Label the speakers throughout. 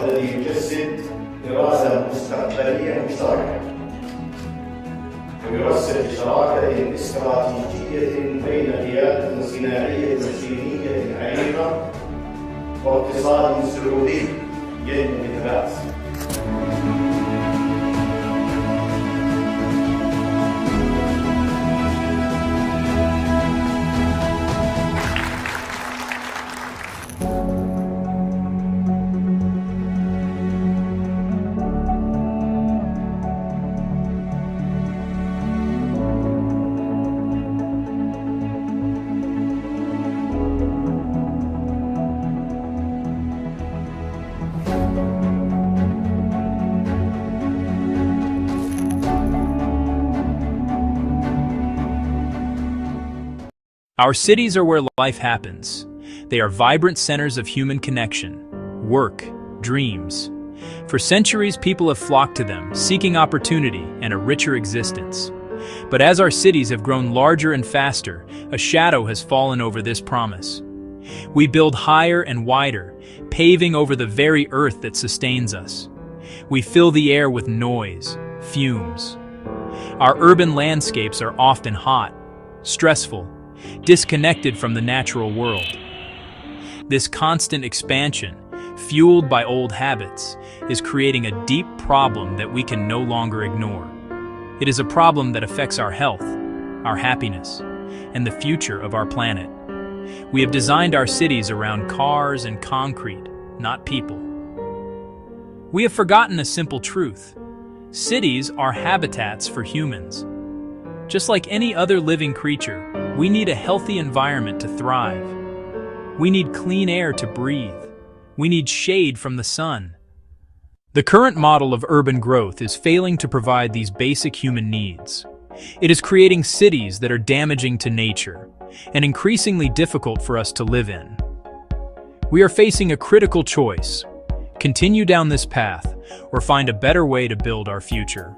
Speaker 1: الذي يجسد إرادة مستقبلية مشتركة ويرسل شراكة استراتيجية بين قيادة صناعية صينية عريقة واقتصاد سعودي ينمو بثبات.
Speaker 2: Our cities are where life happens. They are vibrant centers of human connection, work, dreams. For centuries, people have flocked to them, seeking opportunity and a richer existence. But as our cities have grown larger and faster, a shadow has fallen over this promise. We build higher and wider, paving over the very earth that sustains us. We fill the air with noise, fumes. Our urban landscapes are often hot, stressful, disconnected from the natural world. This constant expansion, fueled by old habits, is creating a deep problem that we can no longer ignore. It is a problem that affects our health, our happiness, and the future of our planet. We have designed our cities around cars and concrete, not people. We have forgotten a simple truth. Cities are habitats for humans. Just like any other living creature, we need a healthy environment to thrive. We need clean air to breathe. We need shade from the sun. The current model of urban growth is failing to provide these basic human needs. It is creating cities that are damaging to nature and increasingly difficult for us to live in. We are facing a critical choice: continue down this path or find a better way to build our future.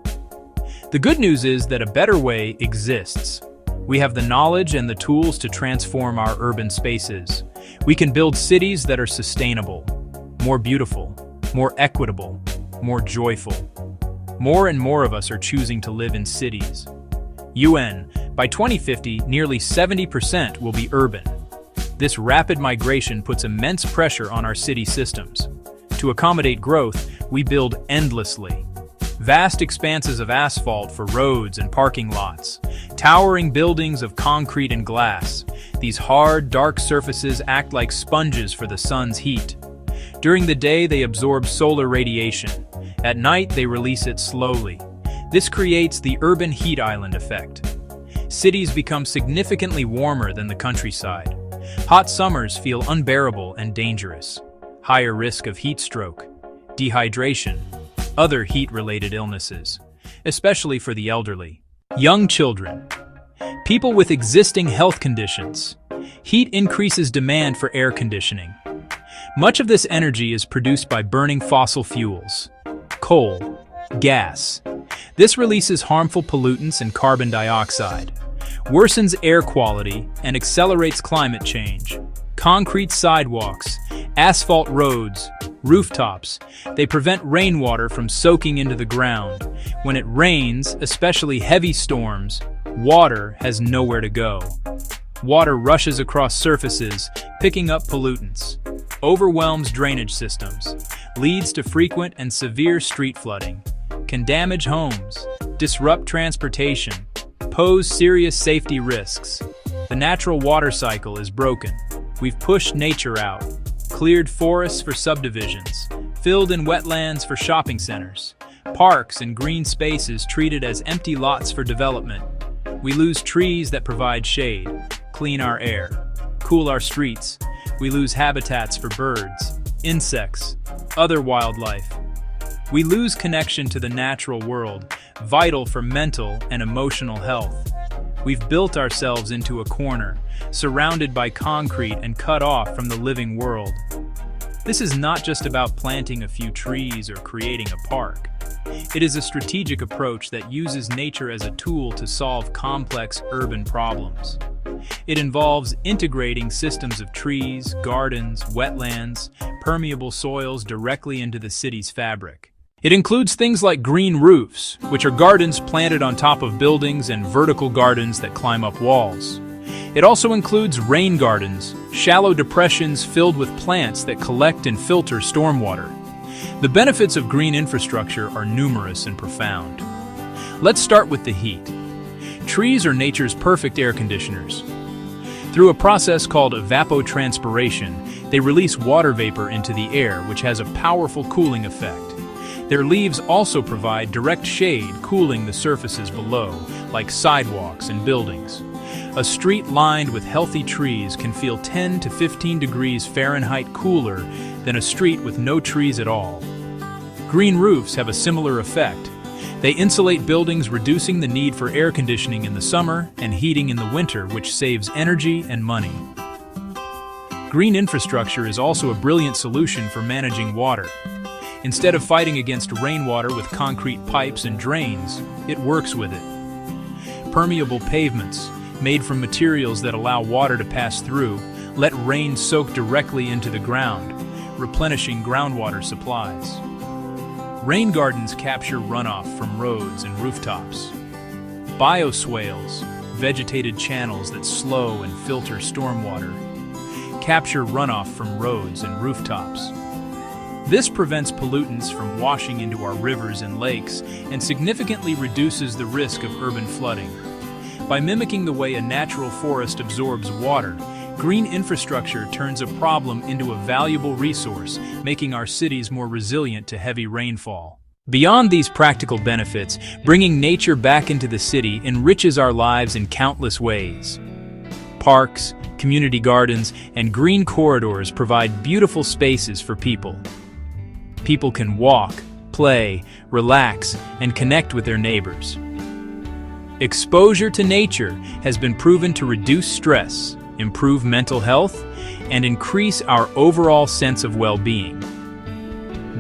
Speaker 2: The good news is that a better way exists. We have the knowledge and the tools to transform our urban spaces. We can build cities that are sustainable, more beautiful, more equitable, more joyful. More and more of us are choosing to live in cities. UN, by 2050, nearly 70% will be urban. This rapid migration puts immense pressure on our city systems. To accommodate growth, we build endlessly. Vast expanses of asphalt for roads and parking lots, towering buildings of concrete and glass. These hard, dark surfaces act like sponges for the sun's heat. During the day, they absorb solar radiation. At night, they release it slowly. This creates the urban heat island effect. Cities become significantly warmer than the countryside. Hot summers feel unbearable and dangerous. Higher risk of heat stroke, dehydration, other heat-related illnesses, especially for the elderly. Young children, people with existing health conditions. Heat increases demand for air conditioning. Much of this energy is produced by burning fossil fuels, coal, gas. This releases harmful pollutants and carbon dioxide, worsens air quality, and accelerates climate change. Concrete sidewalks, asphalt roads, rooftops, they prevent rainwater from soaking into the ground. When it rains, especially heavy storms, water has nowhere to go. Water rushes across surfaces, picking up pollutants, overwhelms drainage systems, leads to frequent and severe street flooding, can damage homes, disrupt transportation, pose serious safety risks. The natural water cycle is broken. We've pushed nature out, cleared forests for subdivisions, filled in wetlands for shopping centers, parks and green spaces treated as empty lots for development. We lose trees that provide shade, clean our air, cool our streets. We lose habitats for birds, insects, other wildlife. We lose connection to the natural world, vital for mental and emotional health. We've built ourselves into a corner, surrounded by concrete and cut off from the living world. This is not just about planting a few trees or creating a park. It is a strategic approach that uses nature as a tool to solve complex urban problems. It involves integrating systems of trees, gardens, wetlands, permeable soils directly into the city's fabric. It includes things like green roofs, which are gardens planted on top of buildings, and vertical gardens that climb up walls. It also includes rain gardens, shallow depressions filled with plants that collect and filter stormwater. The benefits of green infrastructure are numerous and profound. Let's start with the heat. Trees are nature's perfect air conditioners. Through a process called evapotranspiration, they release water vapor into the air, which has a powerful cooling effect. Their leaves also provide direct shade, cooling the surfaces below, like sidewalks and buildings. A street lined with healthy trees can feel 10 to 15 degrees Fahrenheit cooler than a street with no trees at all. Green roofs have a similar effect. They insulate buildings, reducing the need for air conditioning in the summer and heating in the winter, which saves energy and money. Green infrastructure is also a brilliant solution for managing water. Instead of fighting against rainwater with concrete pipes and drains, it works with it. Permeable pavements, made from materials that allow water to pass through, let rain soak directly into the ground, replenishing groundwater supplies. Rain gardens capture runoff from roads and rooftops. Bioswales, vegetated channels that slow and filter stormwater, capture runoff from roads and rooftops. This prevents pollutants from washing into our rivers and lakes and significantly reduces the risk of urban flooding. By mimicking the way a natural forest absorbs water, green infrastructure turns a problem into a valuable resource, making our cities more resilient to heavy rainfall. Beyond these practical benefits, bringing nature back into the city enriches our lives in countless ways. Parks, community gardens, and green corridors provide beautiful spaces for people. People can walk, play, relax, and connect with their neighbors. Exposure to nature has been proven to reduce stress, improve mental health, and increase our overall sense of well-being.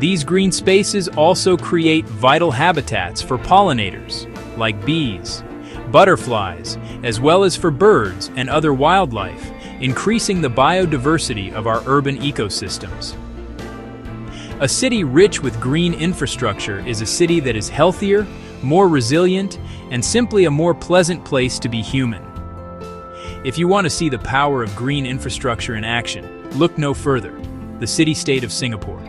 Speaker 2: These green spaces also create vital habitats for pollinators, like bees, butterflies, as well as for birds and other wildlife, increasing the biodiversity of our urban ecosystems. A city rich with green infrastructure is a city that is healthier, more resilient, and simply a more pleasant place to be human. If you want to see the power of green infrastructure in action, look no further: the city-state of Singapore.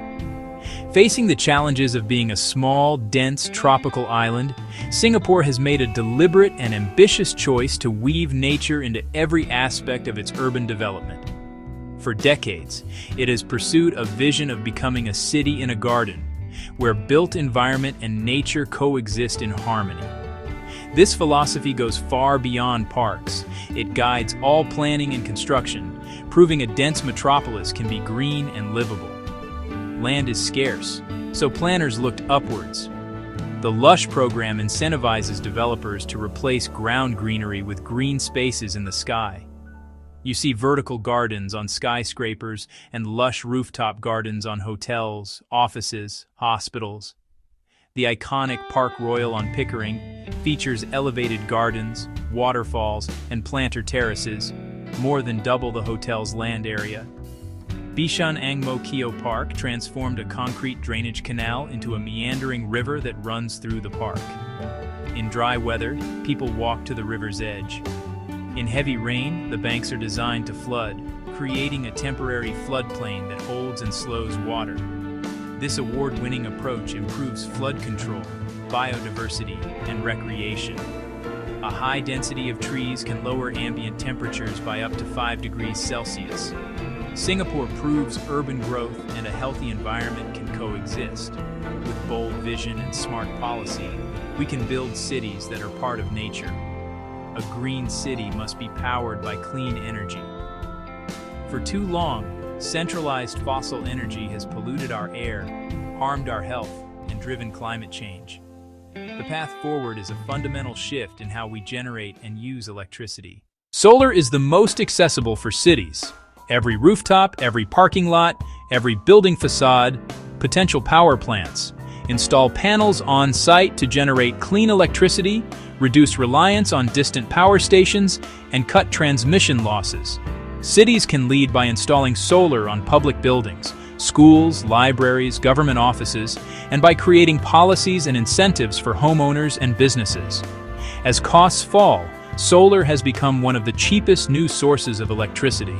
Speaker 2: Facing the challenges of being a small, dense, tropical island, Singapore has made a deliberate and ambitious choice to weave nature into every aspect of its urban development. For decades, it has pursued a vision of becoming a city in a garden, where built environment and nature coexist in harmony. This philosophy goes far beyond parks. It guides all planning and construction, proving a dense metropolis can be green and livable. Land is scarce, so planners looked upwards. The LUSH program incentivizes developers to replace ground greenery with green spaces in the sky. You see vertical gardens on skyscrapers and lush rooftop gardens on hotels, offices, hospitals. The iconic Park Royal on Pickering features elevated gardens, waterfalls, and planter terraces, more than double the hotel's land area. Bishan Ang Mo Kio Park transformed a concrete drainage canal into a meandering river that runs through the park. In dry weather, people walk to the river's edge. In heavy rain, the banks are designed to flood, creating a temporary floodplain that holds and slows water. This award-winning approach improves flood control, biodiversity, and recreation. A high density of trees can lower ambient temperatures by up to 5 degrees Celsius. Singapore proves urban growth and a healthy environment can coexist. With bold vision and smart policy, we can build cities that are part of nature. A green city must be powered by clean energy. For too long, centralized fossil energy has polluted our air, harmed our health, and driven climate change. The path forward is a fundamental shift in how we generate and use electricity. Solar is the most accessible for cities. Every rooftop, every parking lot, every building facade, potential power plants. Install panels on site to generate clean electricity, reduce reliance on distant power stations, and cut transmission losses. Cities can lead by installing solar on public buildings, schools, libraries, government offices, and by creating policies and incentives for homeowners and businesses. As costs fall, solar has become one of the cheapest new sources of electricity.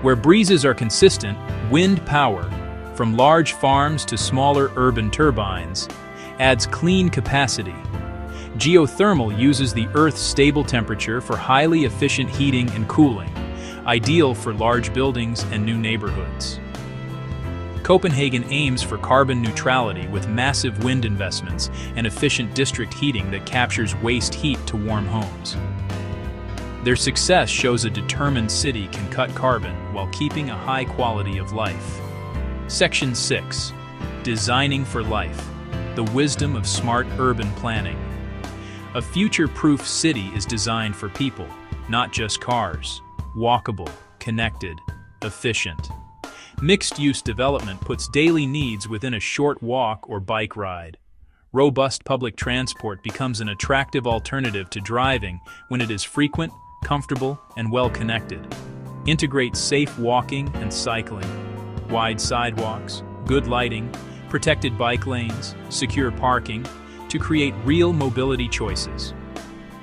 Speaker 2: Where breezes are consistent, wind power, from large farms to smaller urban turbines, adds clean capacity. Geothermal uses the Earth's stable temperature for highly efficient heating and cooling, ideal for large buildings and new neighborhoods. Copenhagen aims for carbon neutrality with massive wind investments and efficient district heating that captures waste heat to warm homes. Their success shows a determined city can cut carbon while keeping a high quality of life. Section 6. Designing for Life. The wisdom of smart urban planning. A future-proof city is designed for people, not just cars. Walkable, connected, efficient. Mixed-use development puts daily needs within a short walk or bike ride. Robust public transport becomes an attractive alternative to driving when it is frequent, comfortable, and well-connected. Integrate safe walking and cycling. Wide sidewalks, good lighting, protected bike lanes, secure parking, to create real mobility choices.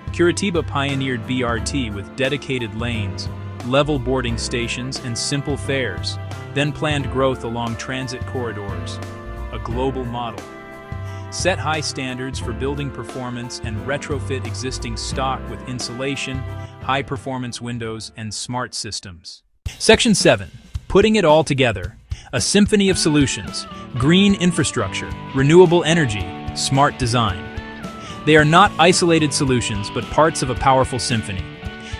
Speaker 2: Curitiba pioneered BRT with dedicated lanes, level boarding stations, and simple fares, then planned growth along transit corridors, a global model. Set high standards for building performance and retrofit existing stock with insulation, high-performance windows, and smart systems. Section 7. Putting it all together. A symphony of solutions. Green infrastructure, renewable energy, smart design. They are not isolated solutions, but parts of a powerful symphony.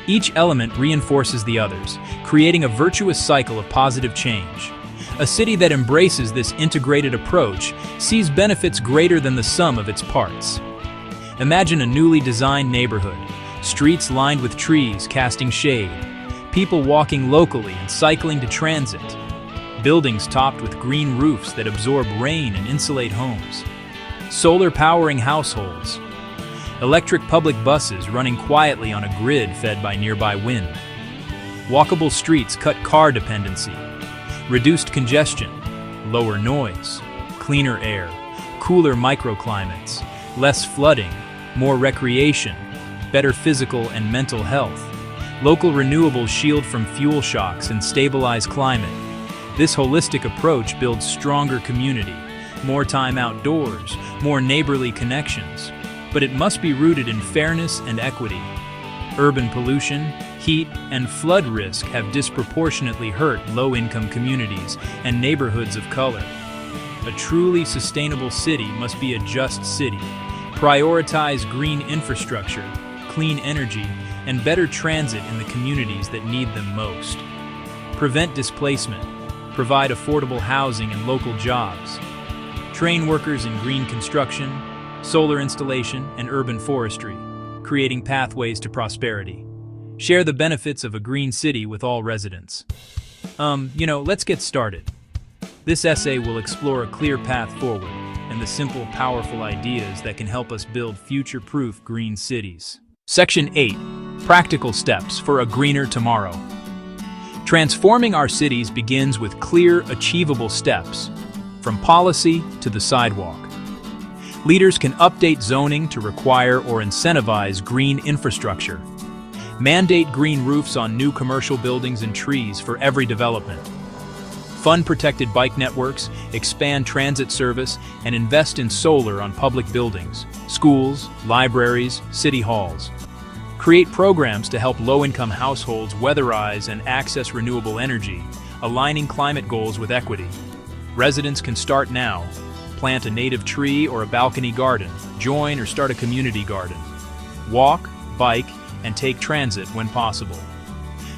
Speaker 2: Each element reinforces the others, creating a virtuous cycle of positive change. A city that embraces this integrated approach sees benefits greater than the sum of its parts. Imagine a newly designed neighborhood, streets lined with trees casting shade, people walking locally and cycling to transit, buildings topped with green roofs that absorb rain and insulate homes, solar powering households, electric public buses running quietly on a grid fed by nearby wind. Walkable streets cut car dependency, reduced congestion, lower noise, cleaner air, cooler microclimates, less flooding, more recreation, better physical and mental health. Local renewables shield from fuel shocks and stabilize climate. This holistic approach builds stronger community, more time outdoors, more neighborly connections. But it must be rooted in fairness and equity. Urban pollution, heat, and flood risk have disproportionately hurt low-income communities and neighborhoods of color. A truly sustainable city must be a just city. Prioritize green infrastructure, clean energy, and better transit in the communities that need them most. Prevent displacement. Provide affordable housing and local jobs. Train workers in green construction, solar installation, and urban forestry, creating pathways to prosperity. Share the benefits of a green city with all residents. Let's get started. This essay will explore a clear path forward and the simple, powerful ideas that can help us build future-proof green cities. Section 8. Practical steps for a greener tomorrow. Transforming our cities begins with clear, achievable steps, from policy to the sidewalk. Leaders can update zoning to require or incentivize green infrastructure. Mandate green roofs on new commercial buildings and trees for every development. Fund protected bike networks, expand transit service, and invest in solar on public buildings, schools, libraries, city halls. Create programs to help low-income households weatherize and access renewable energy, aligning climate goals with equity. Residents can start now. Plant a native tree or a balcony garden, join or start a community garden. Walk, bike, and take transit when possible.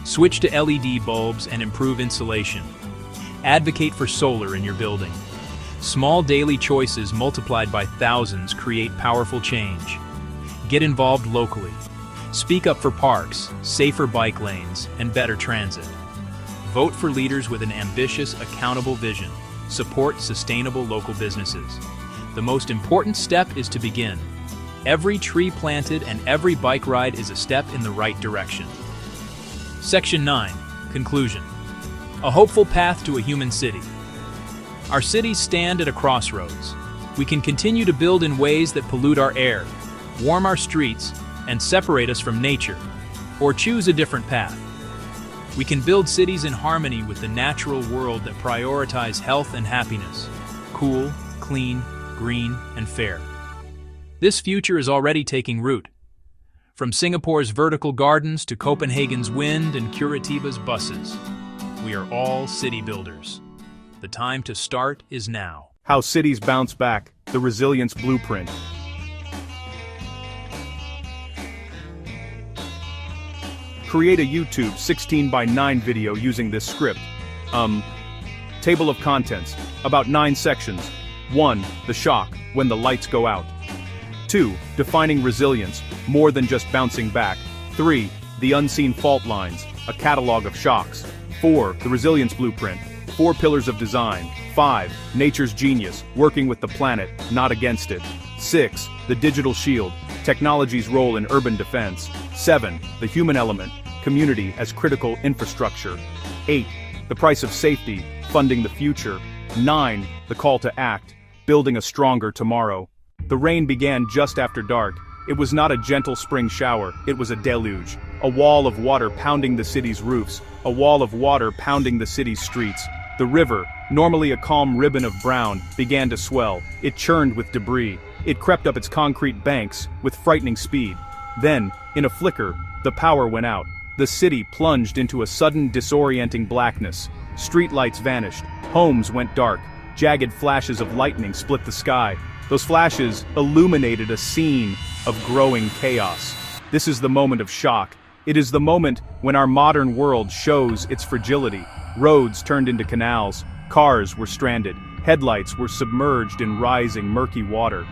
Speaker 2: Switch to LED bulbs and improve insulation. Advocate for solar in your building. Small daily choices multiplied by thousands create powerful change. Get involved locally. Speak up for parks, safer bike lanes, and better transit. Vote for leaders with an ambitious, accountable vision. Support sustainable local businesses. The most important step is to begin. Every tree planted and every bike ride is a step in the right direction. Section 9. Conclusion. A hopeful path to a human city. Our cities stand at a crossroads. We can continue to build in ways that pollute our air, warm our streets, and separate us from nature, or choose a different path. We can build cities in harmony with the natural world that prioritize health and happiness, cool, clean, green, and fair. This future is already taking root. From Singapore's vertical gardens to Copenhagen's wind and Curitiba's buses, we are all city builders. The time to start is now.
Speaker 3: How cities bounce back, the resilience blueprint. Create a YouTube 16:9 video using this script. Table of contents, about 9 sections. 1. The shock, when the lights go out. 2. Defining resilience, more than just bouncing back. 3. The unseen fault lines, a catalog of shocks. 4. The resilience blueprint, 4 pillars of design. 5. Nature's genius, working with the planet, not against it. 6. The digital shield, technology's role in urban defense. 7. The human element, community as critical infrastructure. 8. The price of safety, funding the future. 9. The call to act, building a stronger tomorrow. The rain began just after dark. It was not a gentle spring shower, it was a deluge. A wall of water pounding the city's roofs, a wall of water pounding the city's streets. The river, normally a calm ribbon of brown, began to swell. It churned with debris. It crept up its concrete banks with frightening speed. Then, in a flicker, the power went out. The city plunged into a sudden disorienting blackness. Streetlights vanished. Homes went dark. Jagged flashes of lightning split the sky. Those flashes illuminated a scene of growing chaos. This is the moment of shock. It is the moment when our modern world shows its fragility. Roads turned into canals. Cars were stranded. Headlights were submerged in rising, murky water.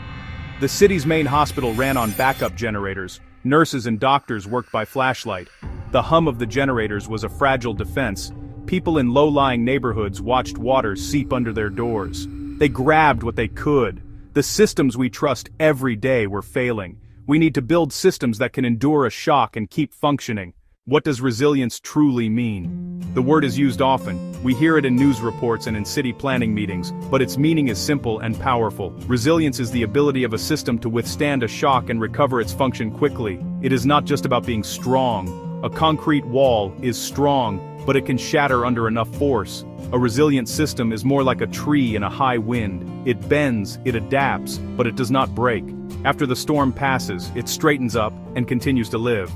Speaker 3: The city's main hospital ran on backup generators. Nurses and doctors worked by flashlight. The hum of the generators was a fragile defense. People in low-lying neighborhoods watched water seep under their doors. They grabbed what they could. The systems we trust every day were failing. We need to build systems that can endure a shock and keep functioning. What does resilience truly mean? The word is used often. We hear it in news reports and in city planning meetings, but its meaning is simple and powerful. Resilience is the ability of a system to withstand a shock and recover its function quickly. It is not just about being strong. A concrete wall is strong, but it can shatter under enough force. A resilient system is more like a tree in a high wind. It bends, it adapts, but it does not break. After the storm passes, it straightens up and continues to live.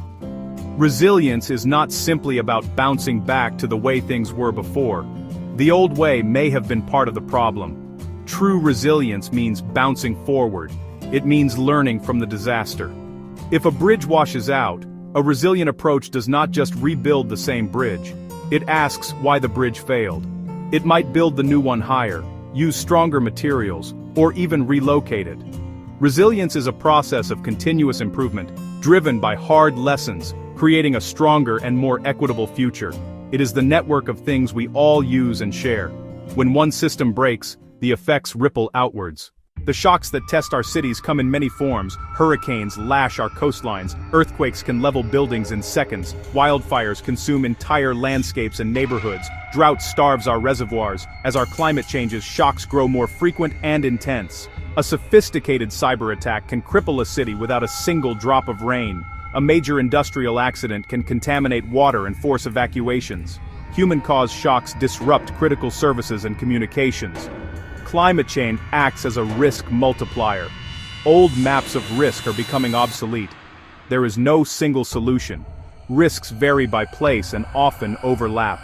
Speaker 3: Resilience is not simply about bouncing back to the way things were before. The old way may have been part of the problem. True resilience means bouncing forward. It means learning from the disaster. If a bridge washes out, a resilient approach does not just rebuild the same bridge. It asks why the bridge failed. It might build the new one higher, use stronger materials, or even relocate it. Resilience is a process of continuous improvement, driven by hard lessons, creating a stronger and more equitable future. It is the network of things we all use and share. When one system breaks, the effects ripple outwards. The shocks that test our cities come in many forms. Hurricanes lash our coastlines, earthquakes can level buildings in seconds, wildfires consume entire landscapes and neighborhoods, drought starves our reservoirs. As our climate changes, shocks grow more frequent and intense. A sophisticated cyber attack can cripple a city without a single drop of rain. A major industrial accident can contaminate water and force evacuations. Human-caused shocks disrupt critical services and communications. Climate change acts as a risk multiplier. Old maps of risk are becoming obsolete. There is no single solution. Risks vary by place and often overlap.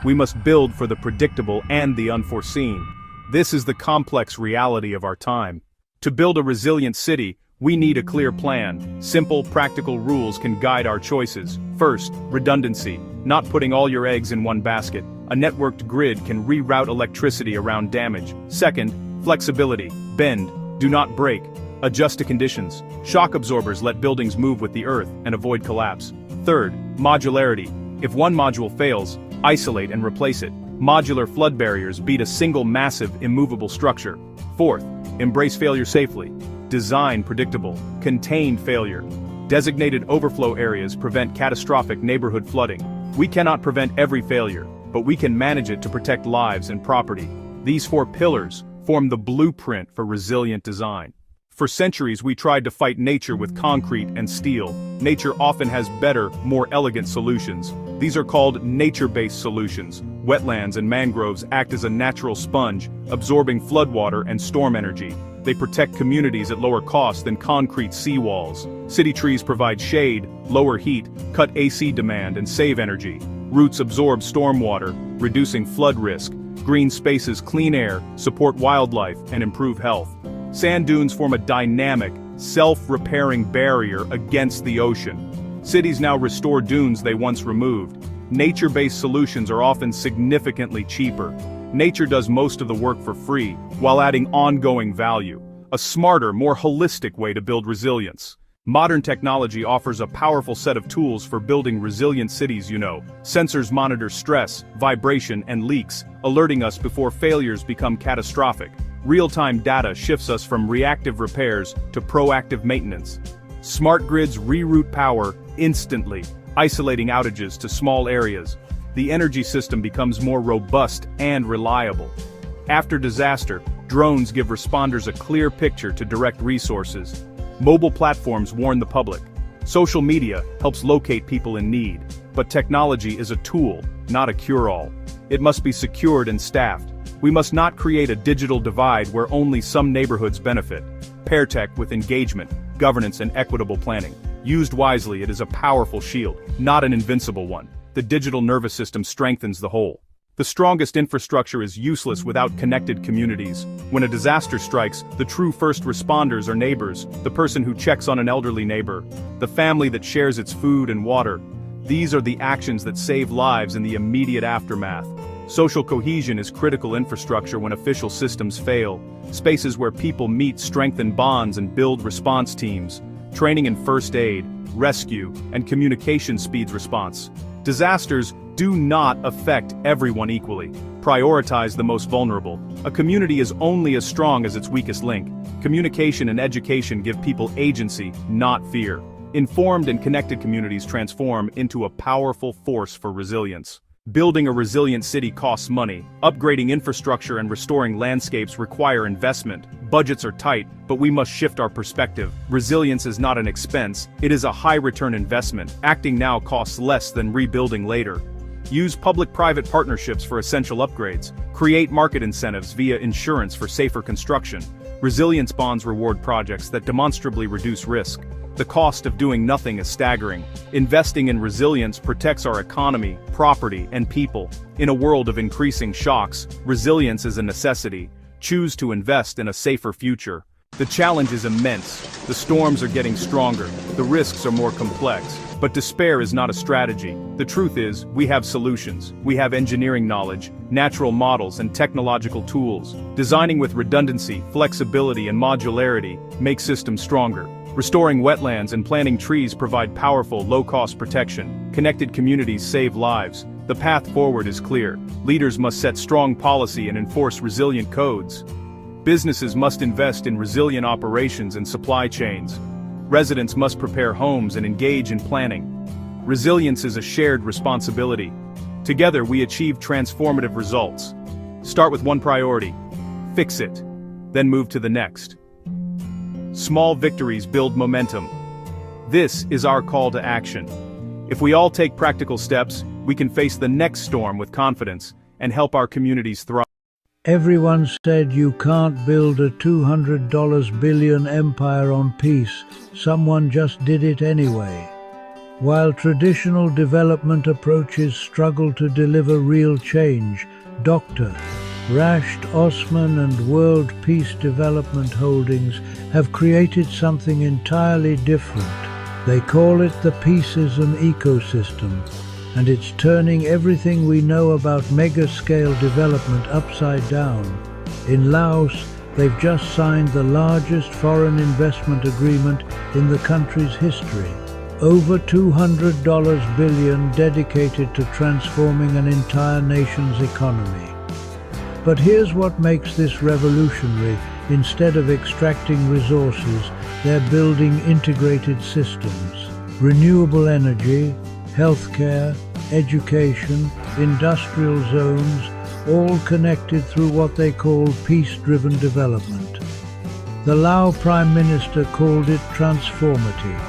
Speaker 3: We must build for the predictable and the unforeseen. This is the complex reality of our time. To build a resilient city, we need a clear plan. Simple, practical rules can guide our choices. First, redundancy, not putting all your eggs in one basket. A networked grid can reroute electricity around damage. Second, flexibility, bend, do not break, adjust to conditions. Shock absorbers let buildings move with the earth and avoid collapse. Third, modularity, if one module fails, isolate and replace it. Modular flood barriers beat a single massive, immovable structure. Fourth, Embrace failure safely. Design predictable. Contain failure. Designated overflow areas prevent catastrophic neighborhood flooding. We cannot prevent every failure, but we can manage it to protect lives and property. These 4 pillars form the blueprint for resilient design. For centuries we tried to fight nature with concrete and steel. Nature often has better, more elegant solutions. These are called nature-based solutions. Wetlands and mangroves act as a natural sponge, absorbing floodwater and storm energy. They protect communities at lower cost than concrete seawalls. City trees provide shade, lower heat, cut AC demand, and save energy. Roots absorb stormwater, reducing flood risk. Green spaces clean air, support wildlife, and improve health. Sand dunes form a dynamic, self-repairing barrier against the ocean. Cities now restore dunes they once removed. Nature-based solutions are often significantly cheaper. Nature does most of the work for free, while adding ongoing value. A smarter, more holistic way to build resilience. Modern technology offers a powerful set of tools for building resilient cities. Sensors monitor stress, vibration, and leaks, alerting us before failures become catastrophic. Real-time data shifts us from reactive repairs to proactive maintenance. Smart grids reroute power instantly, isolating outages to small areas. The energy system becomes more robust and reliable. After disaster, drones give responders a clear picture to direct resources. Mobile platforms warn the public. Social media helps locate people in need. But technology is a tool, not a cure-all. It must be secured and staffed. We must not create a digital divide where only some neighborhoods benefit. Pair tech with engagement, governance, and equitable planning. Used wisely, it is a powerful shield, not an invincible one. The digital nervous system strengthens the whole. The strongest infrastructure is useless without connected communities. When a disaster strikes, the true first responders are neighbors, the person who checks on an elderly neighbor, the family that shares its food and water. These are the actions that save lives in the immediate aftermath. Social cohesion is critical infrastructure when official systems fail. Spaces where people meet strengthen bonds and build response teams. Training in first aid, rescue, and communication speeds response. Disasters do not affect everyone equally. Prioritize the most vulnerable. A community is only as strong as its weakest link. Communication and education give people agency, not fear. Informed and connected communities transform into a powerful force for resilience. Building a resilient city costs money. Upgrading infrastructure and restoring landscapes require investment. Budgets are tight, but we must shift our perspective. Resilience is not an expense, it is a high-return investment. Acting now costs less than rebuilding later. Use public-private partnerships for essential upgrades. Create market incentives via insurance for safer construction. Resilience bonds reward projects that demonstrably reduce risk. The cost of doing nothing is staggering. Investing in resilience protects our economy, property, and people. In a world of increasing shocks, resilience is a necessity. Choose to invest in a safer future. The challenge is immense. The storms are getting stronger. The risks are more complex. But despair is not a strategy. The truth is, we have solutions. We have engineering knowledge, natural models, and technological tools. Designing with redundancy, flexibility, and modularity makes systems stronger. Restoring wetlands and planting trees provide powerful, low-cost protection. Connected communities save lives. The path forward is clear. Leaders must set strong policy and enforce resilient codes. Businesses must invest in resilient operations and supply chains. Residents must prepare homes and engage in planning. Resilience is a shared responsibility. Together we achieve transformative results. Start with one priority. Fix it. Then move to the next. Small victories build momentum. This is our call to action. If we all take practical steps, we can face the next storm with confidence and help our communities thrive.
Speaker 4: Everyone said you can't build a $200 billion empire on peace. Someone just did it anyway. While traditional development approaches struggle to deliver real change, Dr. Rashed Osman and World Peace Development Holdings have created something entirely different. They call it the Peacism ecosystem, and it's turning everything we know about mega-scale development upside down. In Laos, they've just signed the largest foreign investment agreement in the country's history. Over $200 billion dedicated to transforming an entire nation's economy. But here's what makes this revolutionary. Instead of extracting resources, they're building integrated systems. Renewable energy, healthcare, education, industrial zones, all connected through what they call peace-driven development. The Laos Prime Minister called it transformative.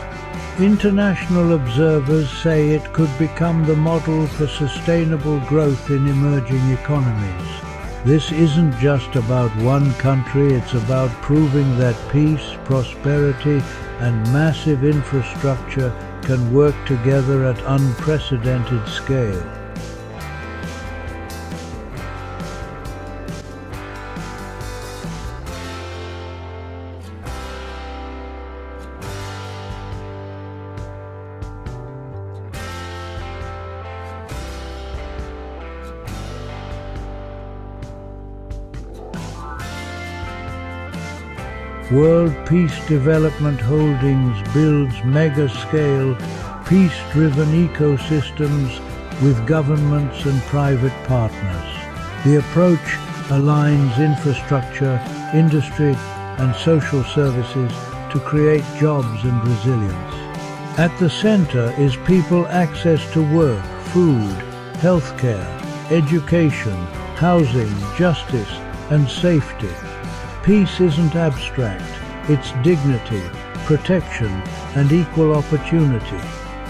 Speaker 4: International observers say it could become the model for sustainable growth in emerging economies. This isn't just about one country, it's about proving that peace, prosperity, and massive infrastructure can work together at unprecedented scale. World Peace Development Holdings builds mega-scale, peace-driven ecosystems with governments and private partners. The approach aligns infrastructure, industry, and social services to create jobs and resilience. At the center is people access to work, food, healthcare, education, housing, justice, and safety. Peace isn't abstract, it's dignity, protection, and equal opportunity.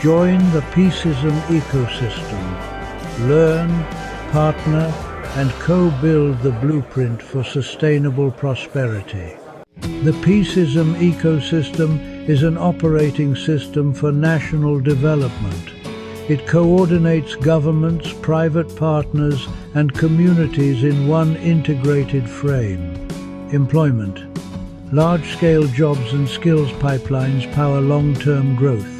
Speaker 4: Join the Peaceism ecosystem. Learn, partner, and co-build the blueprint for sustainable prosperity. The Peaceism ecosystem is an operating system for national development. It coordinates governments, private partners, and communities in one integrated frame. Employment. Large-scale jobs and skills pipelines power long-term growth.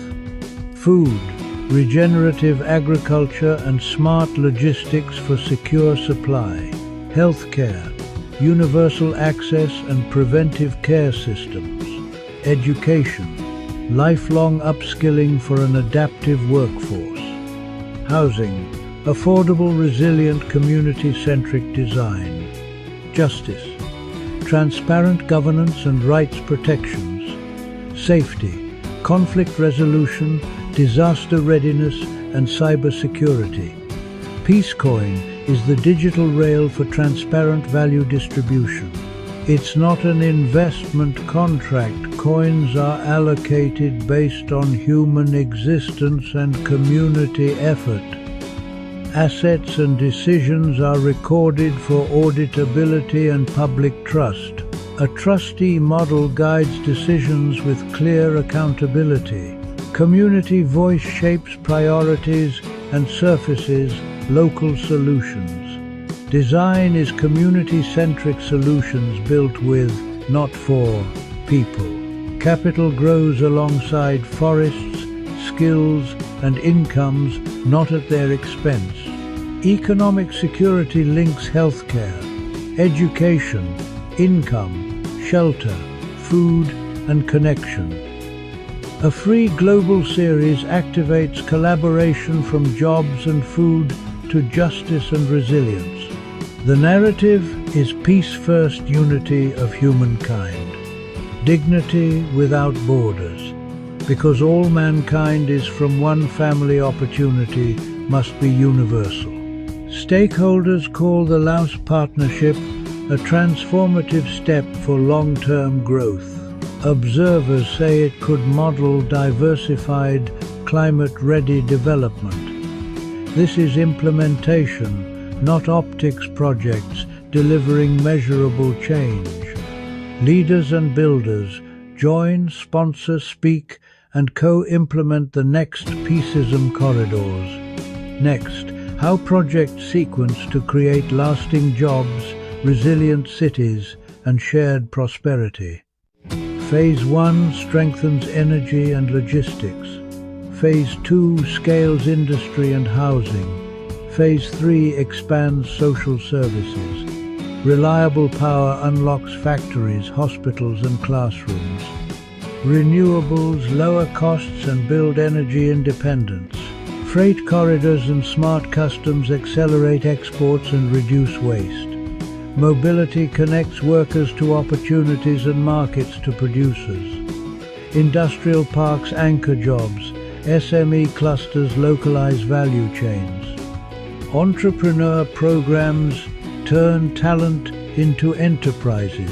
Speaker 4: Food. Regenerative agriculture and smart logistics for secure supply. Healthcare. Universal access and preventive care systems. Education. Lifelong upskilling for an adaptive workforce. Housing. Affordable, resilient, community-centric design. Justice. Transparent governance and rights protections. Safety, conflict resolution, disaster readiness, and cybersecurity. Peacecoin is the digital rail for transparent value distribution. It's not an investment contract. Coins are allocated based on human existence and community effort. Assets and decisions are recorded for auditability and public trust. A trustee model guides decisions with clear accountability. Community voice shapes priorities and surfaces local solutions. Design is community-centric solutions built with, not for, people. Capital grows alongside forests, skills, and incomes, not at their expense. Economic security links healthcare, education, income, shelter, food, and connection. A free global series activates collaboration from jobs and food to justice and resilience. The narrative is peace-first unity of humankind, dignity without borders, because all mankind is from one family. Opportunity must be universal. Stakeholders call the Laos Partnership a transformative step for long-term growth. Observers say it could model diversified, climate-ready development. This is implementation, not optics projects, delivering measurable change. Leaders and builders join, sponsor, speak, and co-implement the next Peaceism corridors. Next, how projects sequence to create lasting jobs, resilient cities, and shared prosperity. Phase 1 strengthens energy and logistics. Phase 2 scales industry and housing. Phase 3 expands social services. Reliable power unlocks factories, hospitals, and classrooms. Renewables lower costs and build energy independence. Freight corridors and smart customs accelerate exports and reduce waste. Mobility connects workers to opportunities and markets to producers. Industrial parks anchor jobs. SME clusters localize value chains. Entrepreneur programs turn talent into enterprises.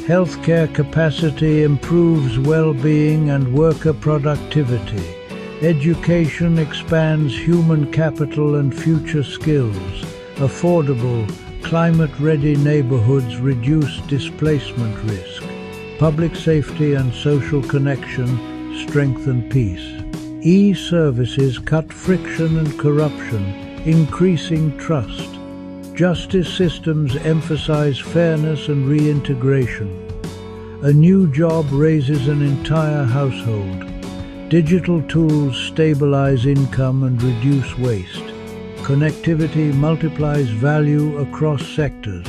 Speaker 4: Healthcare capacity improves well-being and worker productivity. Education expands human capital and future skills. Affordable, climate-ready neighborhoods reduce displacement risk. Public safety and social connection strengthen peace. E-services cut friction and corruption, increasing trust. Justice systems emphasize fairness and reintegration. A new job raises an entire household. Digital tools stabilize income and reduce waste. Connectivity multiplies value across sectors.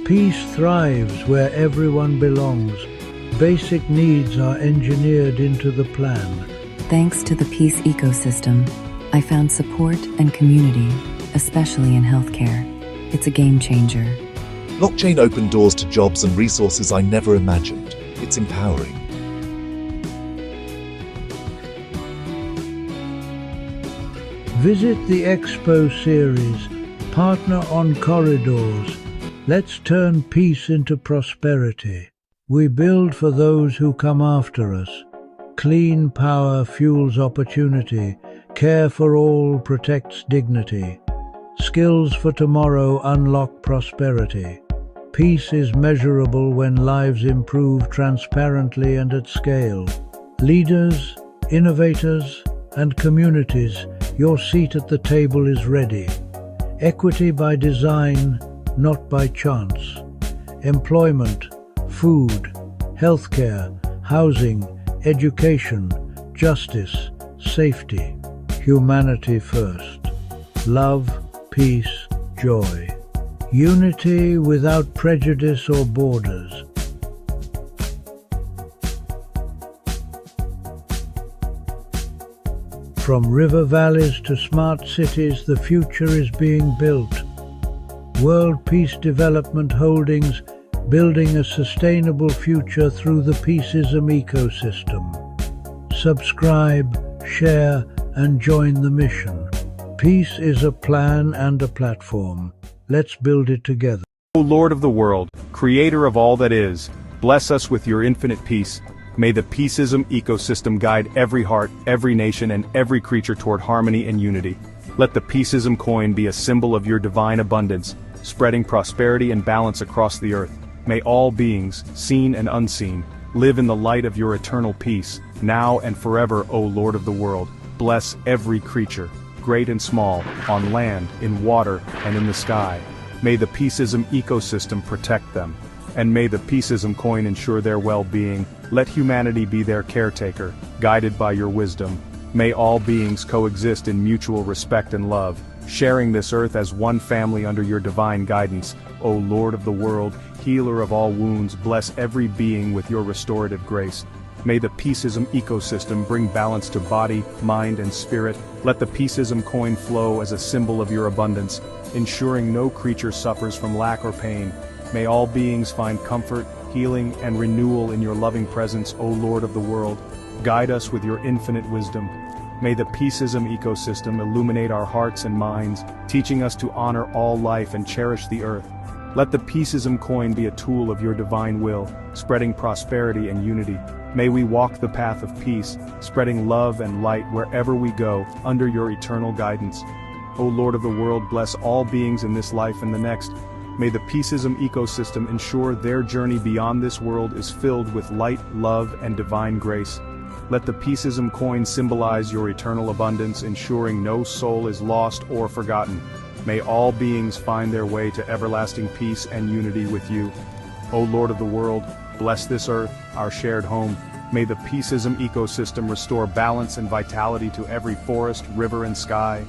Speaker 4: Peace thrives where everyone belongs. Basic needs are engineered into the plan.
Speaker 5: Thanks to the peace ecosystem, I found support and community, especially in healthcare. It's a game changer.
Speaker 6: Blockchain opened doors to jobs and resources I never imagined. It's empowering.
Speaker 4: Visit the Expo series, Partner on Corridors. Let's turn peace into prosperity. We build for those who come after us. Clean power fuels opportunity. Care for all protects dignity. Skills for tomorrow unlock prosperity. Peace is measurable when lives improve transparently and at scale. Leaders, innovators, and communities, your seat at the table is ready. Equity by design, not by chance. Employment, food, healthcare, housing, education, justice, safety. Humanity first. Love, peace, joy. Unity without prejudice or borders. From river valleys to smart cities, the future is being built. World Peace Development Holdings, building a sustainable future through the Peaceism ecosystem. Subscribe, share, and join the mission. Peace is a plan and a platform. Let's build it together.
Speaker 3: O Lord of the world, creator of all that is, bless us with your infinite peace. May the Peaceism ecosystem guide every heart, every nation, and every creature toward harmony and unity. Let the Peaceism coin be a symbol of your divine abundance, spreading prosperity and balance across the earth. May all beings, seen and unseen, live in the light of your eternal peace, now and forever, O Lord of the world. Bless every creature, great and small, on land, in water, and in the sky. May the Peaceism ecosystem protect them, and may the Peaceism coin ensure their well-being. Let humanity be their caretaker, guided by your wisdom. May all beings coexist in mutual respect and love, sharing this earth as one family under your divine guidance. O Lord of the world, healer of all wounds, bless every being with your restorative grace. May the Peaceism ecosystem bring balance to body, mind, and spirit. Let the Peaceism coin flow as a symbol of your abundance, ensuring no creature suffers from lack or pain. May all beings find comfort, healing, and renewal in your loving presence, O Lord of the world. Guide us with your infinite wisdom. May the Peaceism ecosystem illuminate our hearts and minds, teaching us to honor all life and cherish the earth. Let the Peaceism coin be a tool of your divine will, spreading prosperity and unity. May we walk the path of peace, spreading love and light wherever we go, under your eternal guidance. O Lord of the world, bless all beings in this life and the next. May the Peaceism ecosystem ensure their journey beyond this world is filled with light, love, and divine grace. Let the Peaceism coin symbolize your eternal abundance, ensuring no soul is lost or forgotten. May all beings find their way to everlasting peace and unity with you. O Lord of the world, bless this earth, our shared home. May the Peaceism ecosystem restore balance and vitality to every forest, river, and sky.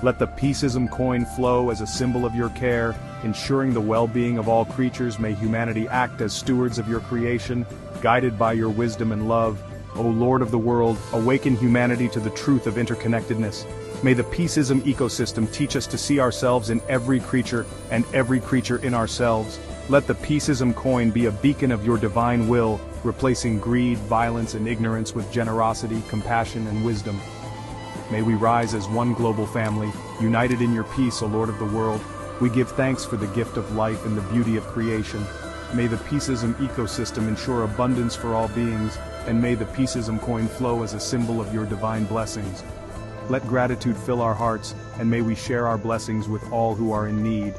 Speaker 3: Let the Peaceism coin flow as a symbol of your care, ensuring the well-being of all creatures. May humanity act as stewards of your creation, guided by your wisdom and love. O Lord of the world, awaken humanity to the truth of interconnectedness. May the Peaceism ecosystem teach us to see ourselves in every creature and every creature in ourselves. Let the Peaceism coin be a beacon of your divine will, replacing greed, violence, and ignorance with generosity, compassion, and wisdom. May we rise as one global family, united in your peace, O Lord of the world. We give thanks for the gift of life and the beauty of creation. May the Peaceism ecosystem ensure abundance for all beings, and may the Peaceism coin flow as a symbol of your divine blessings. Let gratitude fill our hearts, and may we share our blessings with all who are in need.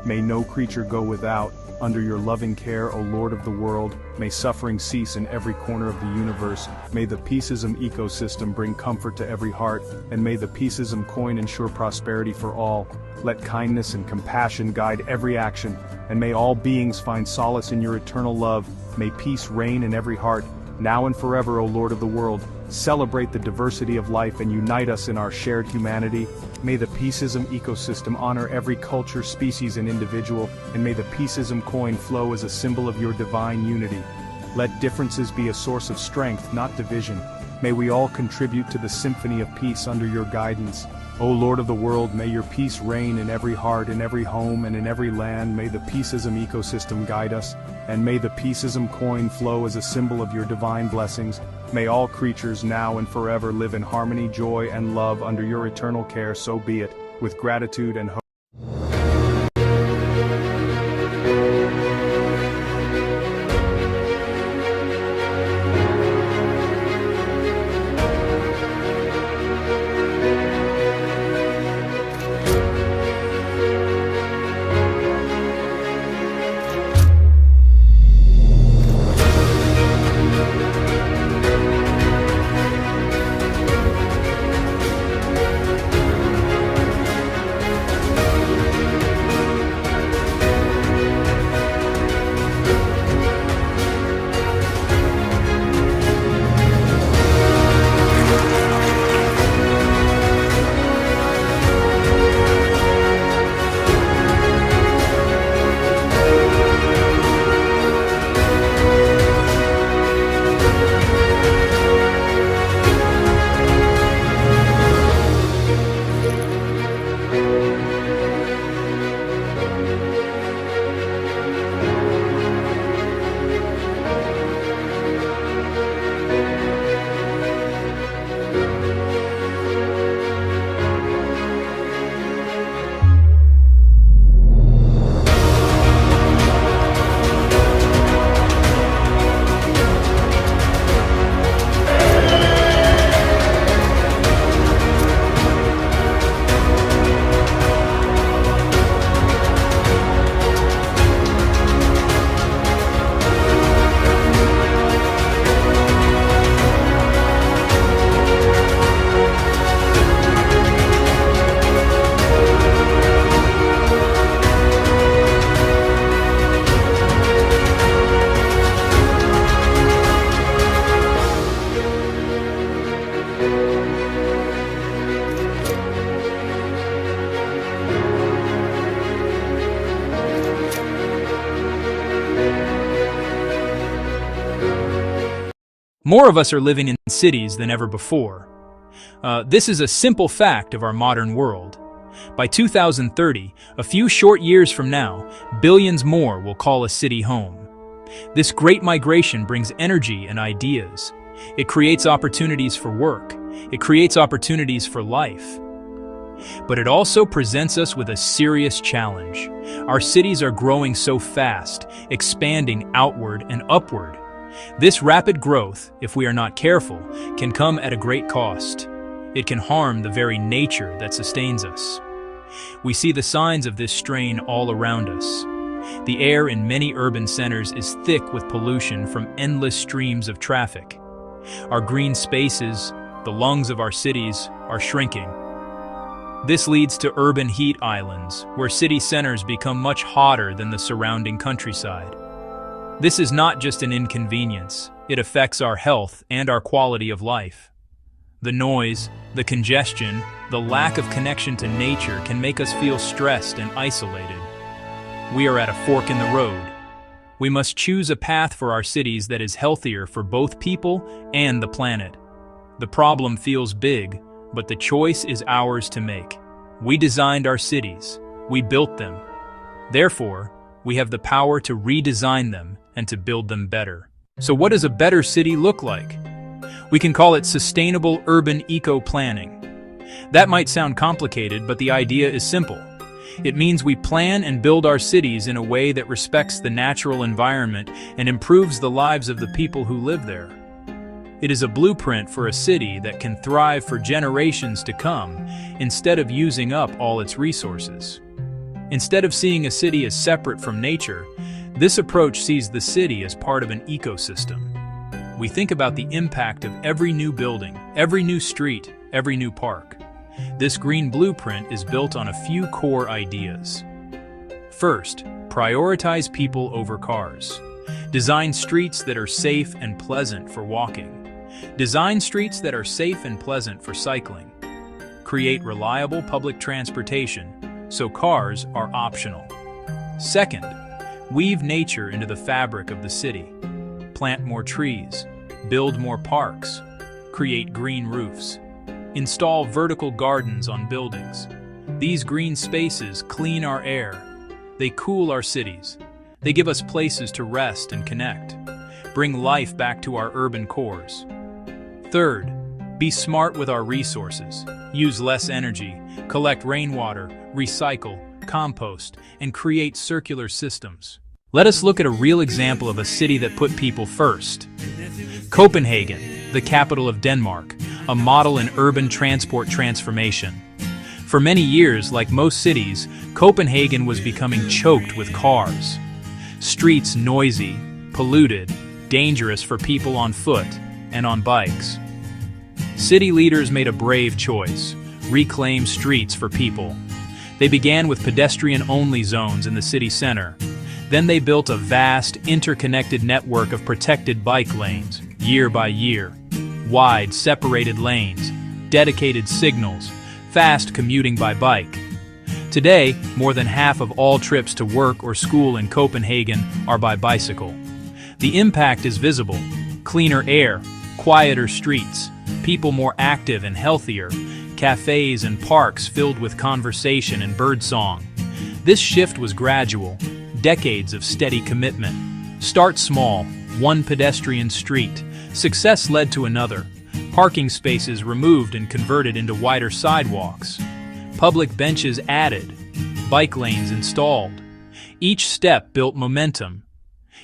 Speaker 3: May no creature go without. Under your loving care, O Lord of the world, may suffering cease in every corner of the universe. May the Peaceism ecosystem bring comfort to every heart, and may the Peaceism coin ensure prosperity for all. Let kindness and compassion guide every action, and may all beings find solace in your eternal love. May peace reign in every heart, now and forever, O Lord of the world. Celebrate the diversity of life and unite us in our shared humanity. May the Peaceism ecosystem honor every culture, species, and individual, and may the Peaceism coin flow as a symbol of your divine unity. Let differences be a source of strength, not division. May we all contribute to the symphony of peace under your guidance. O Lord of the world, may your peace reign in every heart, in every home, and in every land. May the Peaceism ecosystem guide us, and may the Peaceism coin flow as a symbol of your divine blessings. May all creatures now and forever live in harmony, joy, and love under your eternal care. So be it, with gratitude and hope.
Speaker 2: More of us are living in cities than ever before. This is a simple fact of our modern world. By 2030, a few short years from now, billions more will call a city home. This great migration brings energy and ideas. It creates opportunities for work. It creates opportunities for life. But it also presents us with a serious challenge. Our cities are growing so fast, expanding outward and upward. This rapid growth, if we are not careful, can come at a great cost. It can harm the very nature that sustains us. We see the signs of this strain all around us. The air in many urban centers is thick with pollution from endless streams of traffic. Our green spaces, the lungs of our cities, are shrinking. This leads to urban heat islands, where city centers become much hotter than the surrounding countryside. This is not just an inconvenience, it affects our health and our quality of life. The noise, the congestion, the lack of connection to nature can make us feel stressed and isolated. We are at a fork in the road. We must choose a path for our cities that is healthier for both people and the planet. The problem feels big, but the choice is ours to make. We designed our cities. We built them. Therefore, we have the power to redesign them and to build them better. So what does a better city look like? We can call it sustainable urban eco-planning. That might sound complicated, but the idea is simple. It means we plan and build our cities in a way that respects the natural environment and improves the lives of the people who live there. It is a blueprint for a city that can thrive for generations to come, instead of using up all its resources. Instead of seeing a city as separate from nature, this approach sees the city as part of an ecosystem. We think about the impact of every new building, every new street, every new park. This green blueprint is built on a few core ideas. First, prioritize people over cars. Design streets that are safe and pleasant for walking. Design streets that are safe and pleasant for cycling. Create reliable public transportation, so cars are optional. Second, weave nature into the fabric of the city. Plant more trees, build more parks, create green roofs. Install vertical gardens on buildings. These green spaces clean our air. They cool our cities. They give us places to rest and connect. Bring life back to our urban cores. Third, be smart with our resources. Use less energy, collect rainwater, recycle, compost, and create circular systems. Let us look at a real example of a city that put people first. Copenhagen, the capital of Denmark, a model in urban transport transformation. For many years, like most cities, Copenhagen was becoming choked with cars. Streets noisy, polluted, dangerous for people on foot and on bikes. City leaders made a brave choice: reclaim streets for people. They began with pedestrian-only zones in the city center. Then they built a vast, interconnected network of protected bike lanes, year by year. Wide, separated lanes, dedicated signals, fast commuting by bike. Today, more than half of all trips to work or school in Copenhagen are by bicycle. The impact is visible: cleaner air, quieter streets, people more active and healthier, cafes and parks filled with conversation and birdsong. This shift was gradual, decades of steady commitment. Start small, one pedestrian street. Success led to another. Parking spaces removed and converted into wider sidewalks. Public benches added. Bike lanes installed. Each step built momentum.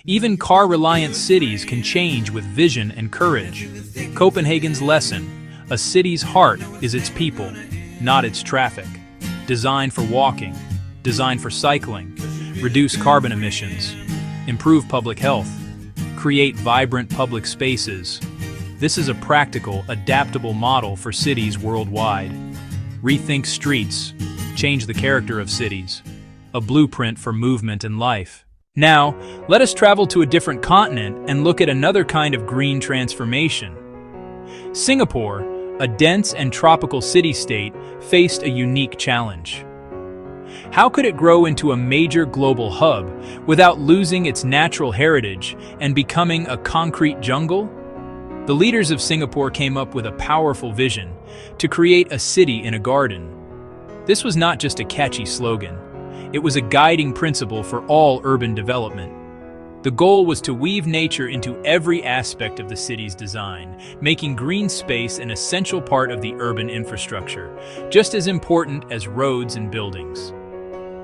Speaker 2: Even car-reliant cities can change with vision and courage. Copenhagen's lesson: a city's heart is its people, not its traffic. Designed for walking, designed for cycling, reduce carbon emissions, improve public health, create vibrant public spaces. This is a practical, adaptable model for cities worldwide. Rethink streets, change the character of cities. A blueprint for movement and life. Now, let us travel to a different continent and look at another kind of green transformation. Singapore, a dense and tropical city-state, faced a unique challenge. How could it grow into a major global hub without losing its natural heritage and becoming a concrete jungle? The leaders of Singapore came up with a powerful vision to create a city in a garden. This was not just a catchy slogan. It was a guiding principle for all urban development. The goal was to weave nature into every aspect of the city's design, making green space an essential part of the urban infrastructure, just as important as roads and buildings.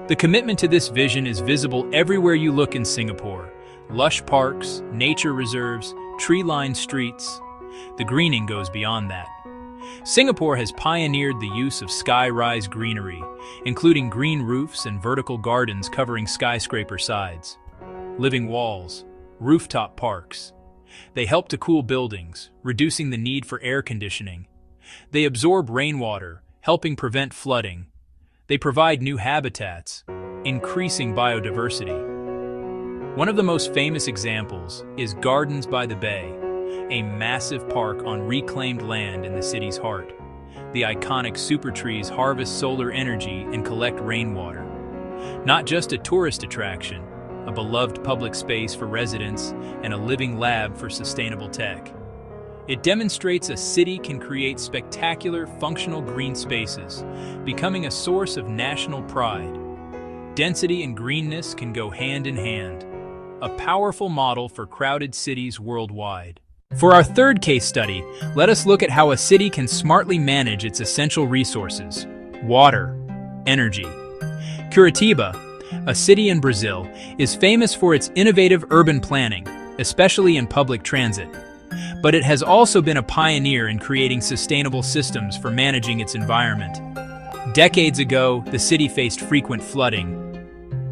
Speaker 2: The commitment to this vision is visible everywhere you look in Singapore. Lush parks, nature reserves, tree-lined streets. The greening goes beyond that. Singapore has pioneered the use of sky-rise greenery, including green roofs and vertical gardens covering skyscraper sides. Living walls, rooftop parks. They help to cool buildings, reducing the need for air conditioning. They absorb rainwater, helping prevent flooding. They provide new habitats, increasing biodiversity. One of the most famous examples is Gardens by the Bay, a massive park on reclaimed land in the city's heart. The iconic super trees harvest solar energy and collect rainwater. Not just a tourist attraction, a beloved public space for residents and a living lab for sustainable tech. It demonstrates a city can create spectacular, functional green spaces, becoming a source of national pride. Density and greenness can go hand in hand, a powerful model for crowded cities worldwide. For our third case study, let us look at how a city can smartly manage its essential resources: water, energy. Curitiba, a city in Brazil, is famous for its innovative urban planning, especially in public transit. But it has also been a pioneer in creating sustainable systems for managing its environment. Decades ago, the city faced frequent flooding.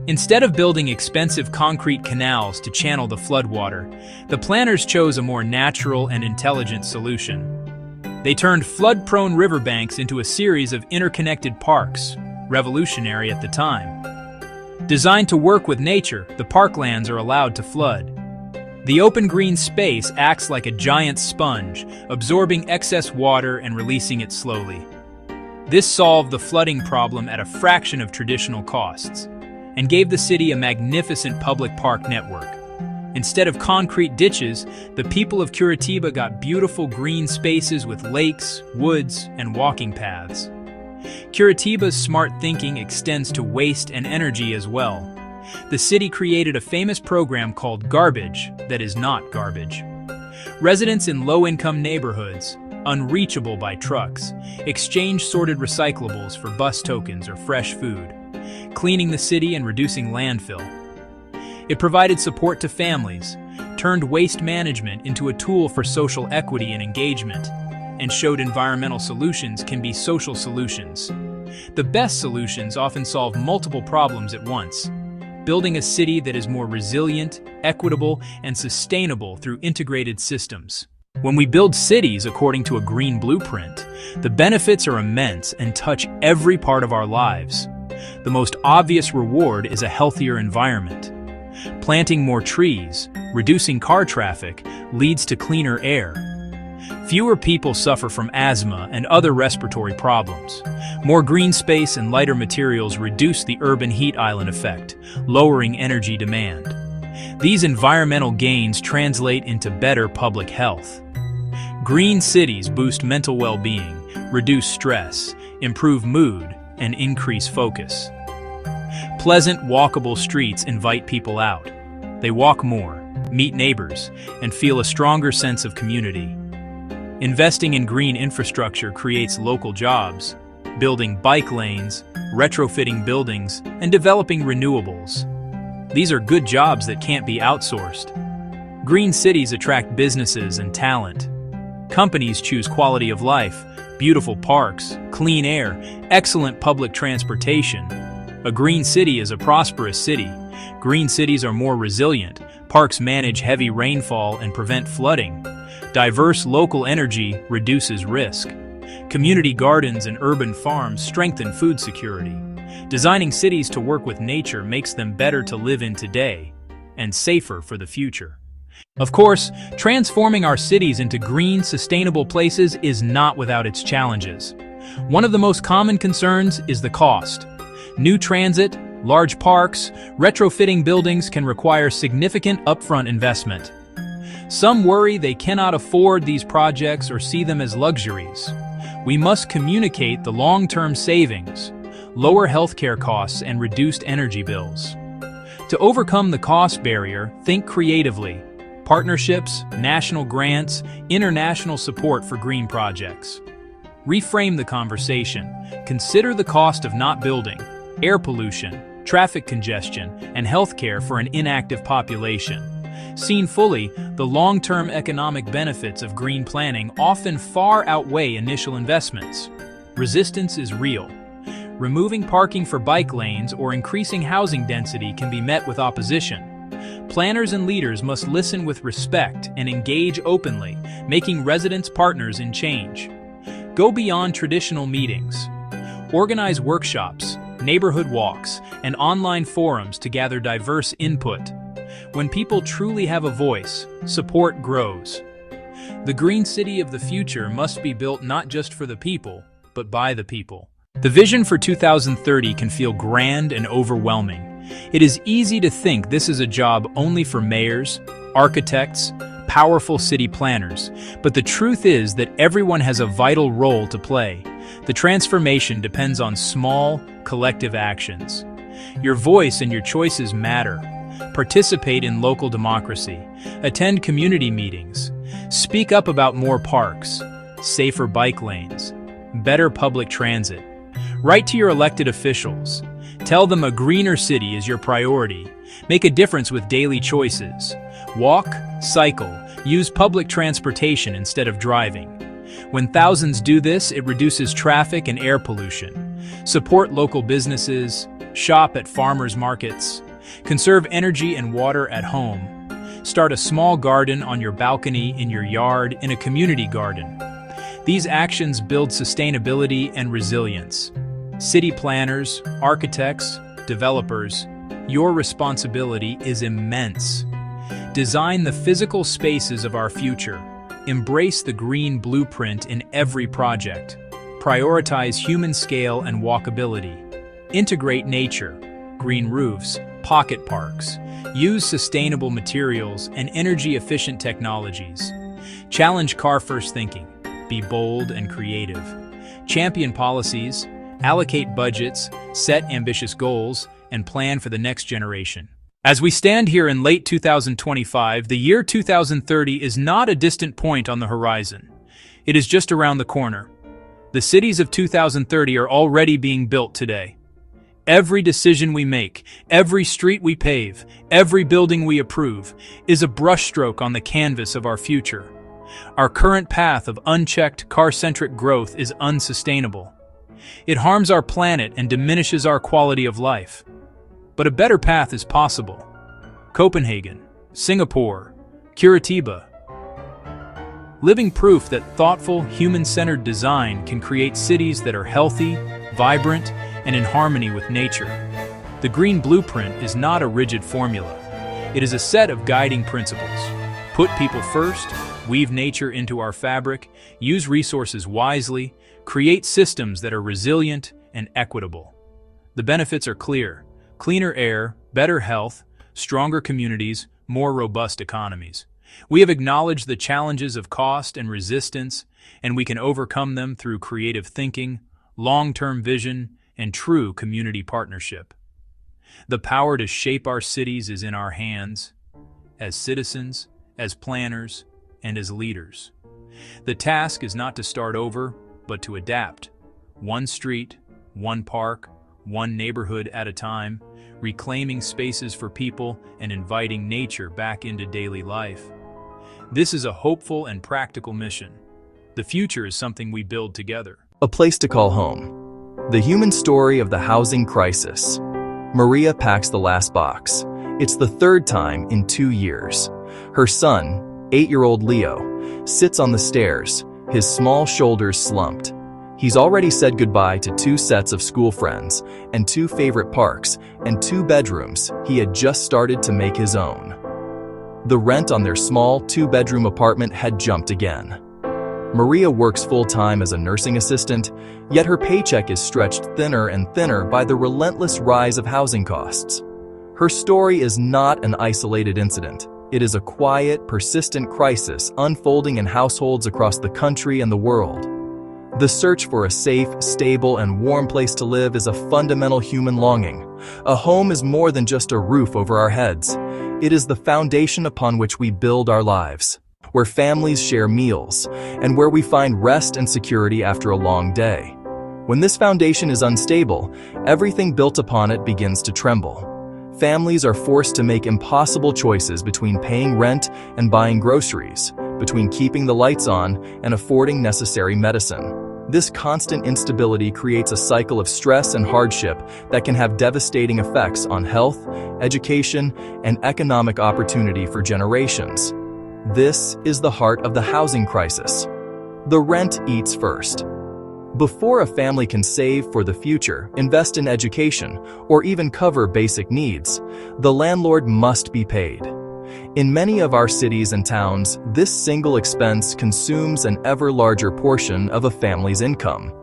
Speaker 2: Instead of building expensive concrete canals to channel the floodwater, the planners chose a more natural and intelligent solution. They turned flood-prone riverbanks into a series of interconnected parks, revolutionary at the time. Designed to work with nature, the parklands are allowed to flood. The open green space acts like a giant sponge, absorbing excess water and releasing it slowly. This solved the flooding problem at a fraction of traditional costs, and gave the city a magnificent public park network. Instead of concrete ditches, the people of Curitiba got beautiful green spaces with lakes, woods, and walking paths. Curitiba's smart thinking extends to waste and energy as well. The city created a famous program called Garbage that is not garbage. Residents in low-income neighborhoods, unreachable by trucks, exchange sorted recyclables for bus tokens or fresh food, cleaning the city and reducing landfill. It provided support to families, turned waste management into a tool for social equity and engagement, and showed environmental solutions can be social solutions. The best solutions often solve multiple problems at once, building a city that is more resilient, equitable, and sustainable through integrated systems. When we build cities according to a green blueprint, the benefits are immense and touch every part of our lives. The most obvious reward is a healthier environment. Planting more trees, reducing car traffic, leads to cleaner air. Fewer people suffer from asthma and other respiratory problems. More green space and lighter materials reduce the urban heat island effect, lowering energy demand. These environmental gains translate into better public health. Green cities boost mental well-being, reduce stress, improve mood, and increase focus. Pleasant, walkable streets invite people out. They walk more, meet neighbors, and feel a stronger sense of community. Investing in green infrastructure creates local jobs, building bike lanes, retrofitting buildings, and developing renewables. These are good jobs that can't be outsourced. Green cities attract businesses and talent. Companies choose quality of life, beautiful parks, clean air, excellent public transportation. A green city is a prosperous city. Green cities are more resilient. Parks manage heavy rainfall and prevent flooding. Diverse local energy reduces risk. Community gardens and urban farms strengthen food security. Designing cities to work with nature makes them better to live in today and safer for the future. Of course, transforming our cities into green, sustainable places is not without its challenges. One of the most common concerns is the cost. New transit, large parks, retrofitting buildings can require significant upfront investment. Some worry they cannot afford these projects or see them as luxuries. We must communicate the long-term savings, lower healthcare costs, and reduced energy bills. To overcome the cost barrier, think creatively. Partnerships, national grants, international support for green projects. Reframe the conversation. Consider the cost of not building, air pollution, traffic congestion, and healthcare for an inactive population. Seen fully, the long-term economic benefits of green planning often far outweigh initial investments. Resistance is real. Removing parking for bike lanes or increasing housing density can be met with opposition. Planners and leaders must listen with respect and engage openly, making residents partners in change. Go beyond traditional meetings. Organize workshops, neighborhood walks, and online forums to gather diverse input. When people truly have a voice, support grows. The green city of the future must be built not just for the people, but by the people. The vision for 2030 can feel grand and overwhelming. It is easy to think this is a job only for mayors, architects, powerful city planners, but the truth is that everyone has a vital role to play. The transformation depends on small, collective actions. Your voice and your choices matter. Participate in local democracy. Attend community meetings. Speak up about more parks, safer bike lanes, better public transit. Write to your elected officials. Tell them a greener city is your priority. Make a difference with daily choices. Walk, cycle, use public transportation instead of driving. When thousands do this, it reduces traffic and air pollution. Support local businesses. Shop at farmers markets. Conserve energy and water at home. Start a small garden on your balcony, in your yard, in a community garden. These actions build sustainability and resilience. City planners, architects, developers, your responsibility is immense. Design the physical spaces of our future. Embrace the green blueprint in every project. Prioritize human scale and walkability. Integrate nature, green roofs, pocket parks. Use sustainable materials and energy-efficient technologies. Challenge car-first thinking. Be bold and creative. Champion policies, allocate budgets, set ambitious goals, and plan for the next generation. As we stand here in late 2025, the year 2030 is not a distant point on the horizon. It is just around the corner. The cities of 2030 are already being built today. Every decision we make, every street we pave, every building we approve, is a brushstroke on the canvas of our future. Our current path of unchecked, car-centric growth is unsustainable. It harms our planet and diminishes our quality of life. But a better path is possible. Copenhagen, Singapore, Curitiba. Living proof that thoughtful, human-centered design can create cities that are healthy, vibrant, and in harmony with nature. The Green Blueprint is not a rigid formula. It is a set of guiding principles. Put people first, weave nature into our fabric, use resources wisely, create systems that are resilient and equitable. The benefits are clear: cleaner air, better health, stronger communities, more robust economies. We have acknowledged the challenges of cost and resistance, and we can overcome them through creative thinking, long-term vision, and true community partnership. The power to shape our cities is in our hands, as citizens, as planners, and as leaders. The task is not to start over, but to adapt. One street, one park, one neighborhood at a time, reclaiming spaces for people and inviting nature back into daily life. This is a hopeful and practical mission. The future is something we build together.
Speaker 7: A place to call home. The human story of the housing crisis. Maria packs the last box. It's the third time in 2 years. Her son, 8-year-old Leo, sits on the stairs, his small shoulders slumped. He's already said goodbye to 2 sets of school friends, and 2 favorite parks, and 2 bedrooms he had just started to make his own. The rent on their small 2-bedroom apartment had jumped again. Maria works full-time as a nursing assistant, yet her paycheck is stretched thinner and thinner by the relentless rise of housing costs. Her story is not an isolated incident. It is a quiet, persistent crisis unfolding in households across the country and the world. The search for a safe, stable, and warm place to live is a fundamental human longing. A home is more than just a roof over our heads. It is the foundation upon which we build our lives, where families share meals, and where we find rest and security after a long day. When this foundation is unstable, everything built upon it begins to tremble. Families are forced to make impossible choices between paying rent and buying groceries, between keeping the lights on and affording necessary medicine. This constant instability creates a cycle of stress and hardship that can have devastating effects on health, education, and economic opportunity for generations. This is the heart of the housing crisis. The rent eats first. Before a family can save for the future, invest in education, or even cover basic needs, the landlord must be paid. In many of our cities and towns, this single expense consumes an ever larger portion of a family's income.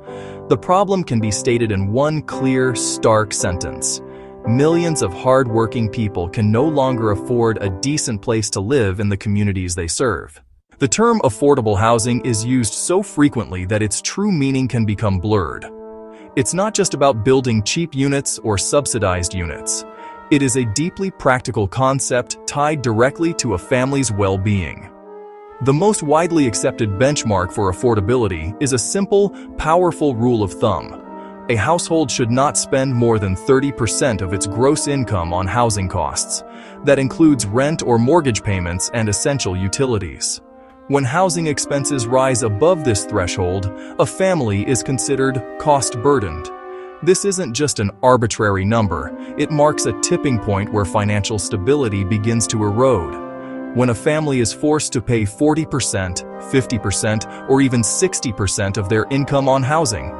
Speaker 7: The problem can be stated in one clear, stark sentence: millions of hard-working people can no longer afford a decent place to live in the communities they serve. The term affordable housing is used so frequently that its true meaning can become blurred. It's not just about building cheap units or subsidized units. It is a deeply practical concept tied directly to a family's well-being. The most widely accepted benchmark for affordability is a simple, powerful rule of thumb. A household should not spend more than 30% of its gross income on housing costs. That includes rent or mortgage payments and essential utilities. When housing expenses rise above this threshold, a family is considered cost-burdened. This isn't just an arbitrary number, it marks a tipping point where financial stability begins to erode. When a family is forced to pay 40%, 50%, or even 60% of their income on housing.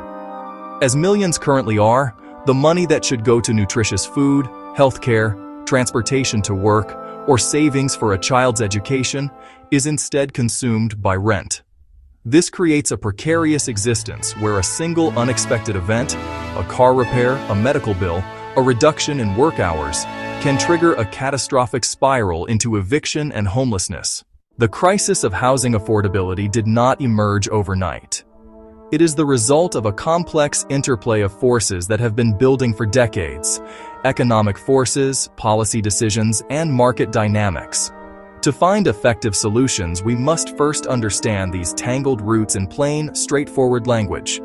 Speaker 7: As millions currently are, the money that should go to nutritious food, healthcare, transportation to work, or savings for a child's education is instead consumed by rent. This creates a precarious existence where a single unexpected event, a car repair, a medical bill, a reduction in work hours, can trigger a catastrophic spiral into eviction and homelessness. The crisis of housing affordability did not emerge overnight. It is the result of a complex interplay of forces that have been building for decades: economic forces, policy decisions, and market dynamics. To find effective solutions, we must first understand these tangled roots in plain, straightforward language.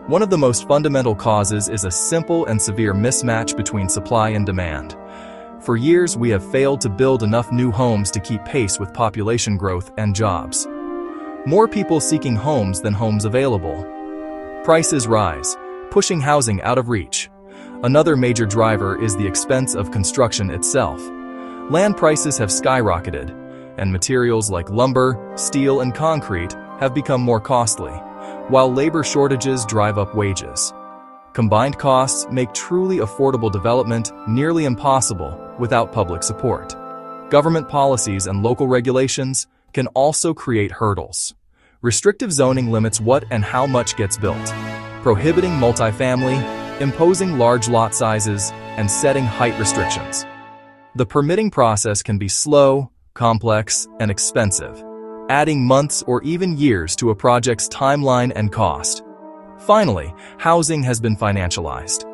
Speaker 7: One of the most fundamental causes is a simple and severe mismatch between supply and demand. For years, we have failed to build enough new homes to keep pace with population growth and jobs. More people seeking homes than homes available. Prices rise, pushing housing out of reach. Another major driver is the expense of construction itself. Land prices have skyrocketed, and materials like lumber, steel, and concrete have become more costly, while labor shortages drive up wages. Combined costs make truly affordable development nearly impossible without public support. Government policies and local regulations can also create hurdles. Restrictive zoning limits what and how much gets built, prohibiting multifamily, imposing large lot sizes, and setting height restrictions. The permitting process can be slow, complex, and expensive, adding months or even years to a project's timeline and cost. Finally, housing has been financialized.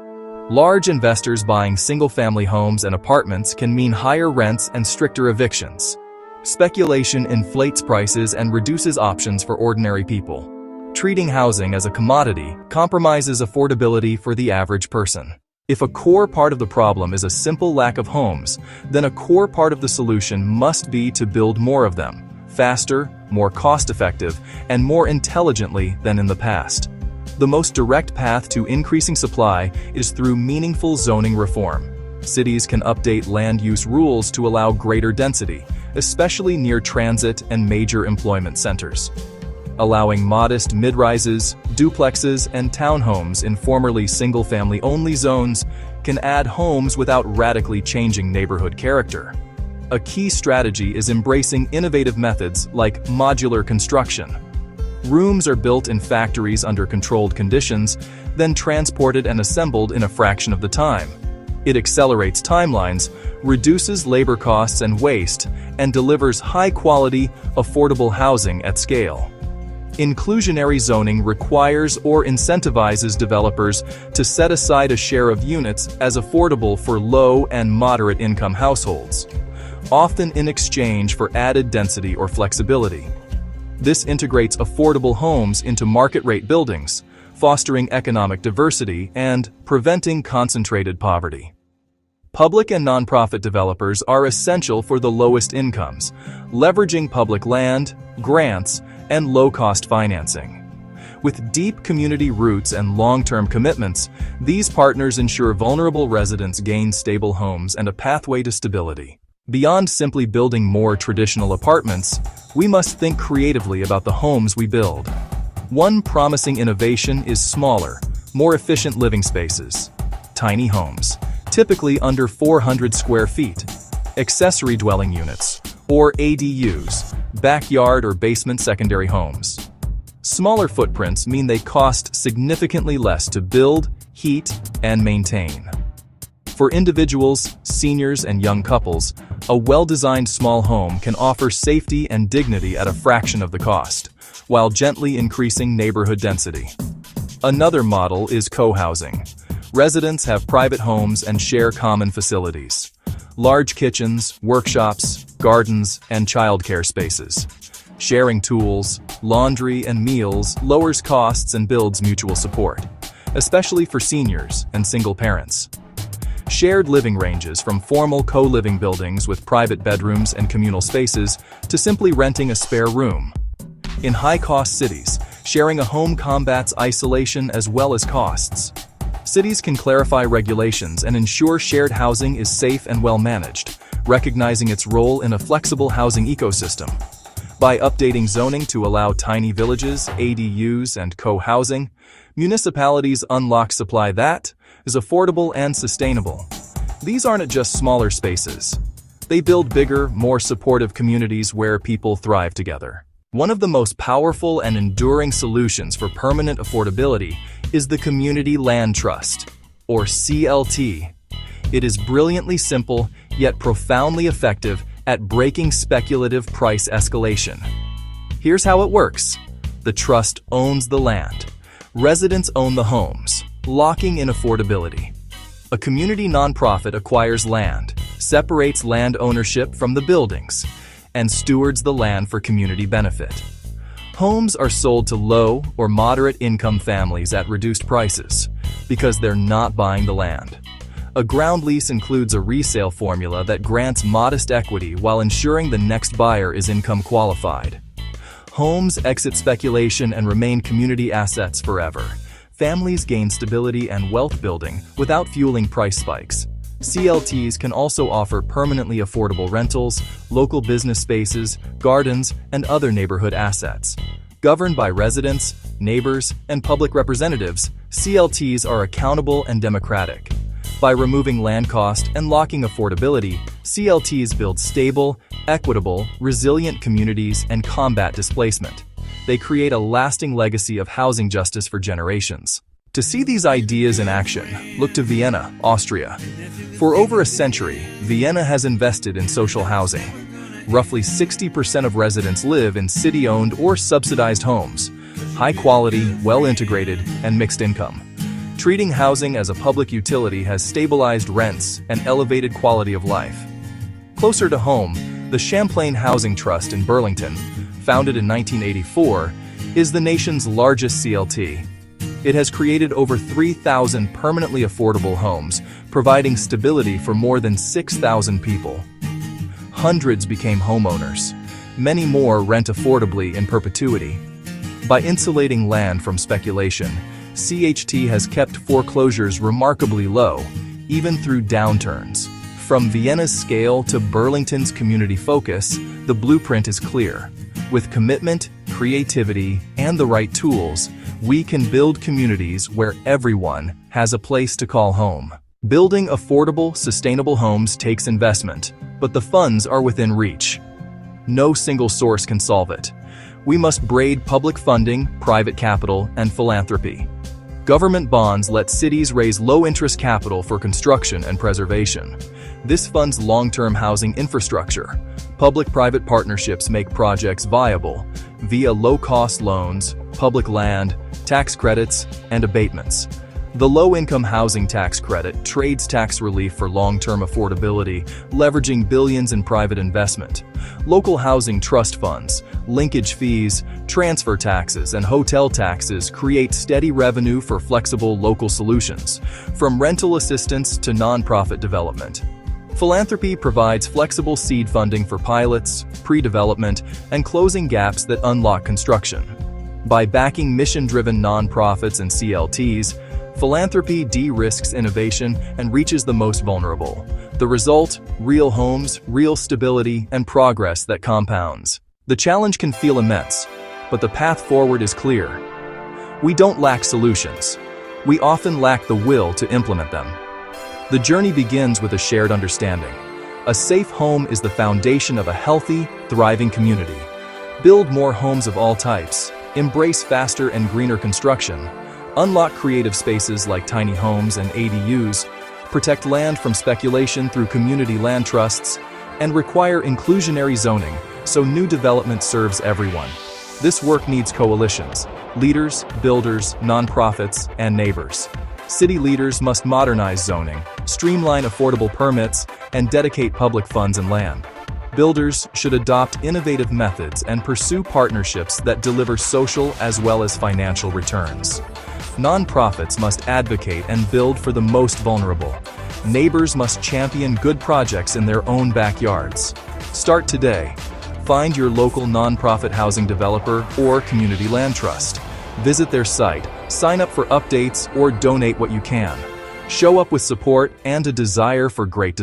Speaker 7: Large investors buying single-family homes and apartments can mean higher rents and stricter evictions. Speculation inflates prices and reduces options for ordinary people. Treating housing as a commodity compromises affordability for the average person. If a core part of the problem is a simple lack of homes, then a core part of the solution must be to build more of them, faster, more cost-effective, and more intelligently than in the past. The most direct path to increasing supply is through meaningful zoning reform. Cities can update land use rules to allow greater density, especially near transit and major employment centers. Allowing modest mid-rises, duplexes, and townhomes in formerly single-family-only zones can add homes without radically changing neighborhood character. A key strategy is embracing innovative methods like modular construction. Rooms are built in factories under controlled conditions, then transported and assembled in a fraction of the time. It accelerates timelines, reduces labor costs and waste, and delivers high-quality, affordable housing at scale. Inclusionary zoning requires or incentivizes developers to set aside a share of units as affordable for low and moderate income households, often in exchange for added density or flexibility. This integrates affordable homes into market-rate buildings, fostering economic diversity and preventing concentrated poverty. Public and nonprofit developers are essential for the lowest incomes, leveraging public land, grants, and low-cost financing. With deep community roots and long-term commitments, these partners ensure vulnerable residents gain stable homes and a pathway to stability. Beyond simply building more traditional apartments, we must think creatively about the homes we build. One promising innovation is smaller, more efficient living spaces. Tiny homes, typically under 400 square feet. Accessory dwelling units, or ADUs, backyard or basement secondary homes. Smaller footprints mean they cost significantly less to build, heat, and maintain. For individuals, seniors, and young couples, a well-designed small home can offer safety and dignity at a fraction of the cost, while gently increasing neighborhood density. Another model is co-housing. Residents have private homes and share common facilities. Large kitchens, workshops, gardens, and childcare spaces. Sharing tools, laundry, and meals lowers costs and builds mutual support, especially for seniors and single parents. Shared living ranges from formal co-living buildings with private bedrooms and communal spaces to simply renting a spare room. In high-cost cities, sharing a home combats isolation as well as costs. Cities can clarify regulations and ensure shared housing is safe and well-managed, recognizing its role in a flexible housing ecosystem. By updating zoning to allow tiny villages, ADUs, and co-housing, municipalities unlock supply that is affordable and sustainable. These aren't just smaller spaces. They build bigger, more supportive communities where people thrive together. One of the most powerful and enduring solutions for permanent affordability is the Community Land Trust, or CLT. It is brilliantly simple, yet profoundly effective at breaking speculative price escalation. Here's how it works. The trust owns the land. Residents own the homes, locking in affordability. A community nonprofit acquires land, separates land ownership from the buildings, and stewards the land for community benefit. Homes are sold to low or moderate income families at reduced prices because they're not buying the land. A ground lease includes a resale formula that grants modest equity while ensuring the next buyer is income qualified. Homes exit speculation and remain community assets forever. Families gain stability and wealth building without fueling price spikes. CLTs can also offer permanently affordable rentals, local business spaces, gardens, and other neighborhood assets. Governed by residents, neighbors, and public representatives, CLTs are accountable and democratic. By removing land cost and locking affordability, CLTs build stable, equitable, resilient communities and combat displacement. They create a lasting legacy of housing justice for generations. To see these ideas in action, look to Vienna, Austria. For over a century, Vienna has invested in social housing. Roughly 60% of residents live in city-owned or subsidized homes, high quality, well-integrated, and mixed income. Treating housing as a public utility has stabilized rents and elevated quality of life. Closer to home, the Champlain Housing Trust in Burlington, founded in 1984, is the nation's largest CLT. It has created over 3,000 permanently affordable homes, providing stability for more than 6,000 people. Hundreds became homeowners. Many more rent affordably in perpetuity. By insulating land from speculation, CHT has kept foreclosures remarkably low, even through downturns. From Vienna's scale to Burlington's community focus, the blueprint is clear. With commitment, creativity, and the right tools, we can build communities where everyone has a place to call home. Building affordable, sustainable homes takes investment, but the funds are within reach. No single source can solve it. We must braid public funding, private capital, and philanthropy. Government bonds let cities raise low-interest capital for construction and preservation. This funds long-term housing infrastructure. Public-private partnerships make projects viable via low-cost loans, public land, tax credits, and abatements. The Low-Income Housing Tax Credit trades tax relief for long-term affordability, leveraging billions in private investment. Local housing trust funds, linkage fees, transfer taxes, and hotel taxes create steady revenue for flexible local solutions, from rental assistance to nonprofit development. Philanthropy provides flexible seed funding for pilots, pre-development, and closing gaps that unlock construction. By backing mission-driven nonprofits and CLTs, philanthropy de-risks innovation and reaches the most vulnerable. The result: real homes, real stability, and progress that compounds. The challenge can feel immense, but the path forward is clear. We don't lack solutions. We often lack the will to implement them. The journey begins with a shared understanding. A safe home is the foundation of a healthy, thriving community. Build more homes of all types. Embrace faster and greener construction. Unlock creative spaces like tiny homes and ADUs. protect land from speculation through community land trusts, and require inclusionary zoning so new development serves everyone. This work needs coalitions, leaders, builders, nonprofits, and neighbors. City leaders must modernize zoning, streamline affordable permits, and dedicate public funds and land. Builders should adopt innovative methods and pursue partnerships that deliver social as well as financial returns. Nonprofits must advocate and build for the most vulnerable. Neighbors must champion good projects in their own backyards. Start today. Find your local nonprofit housing developer or community land trust. Visit their site, sign up for updates, or donate what you can. Show up with support and a desire for great.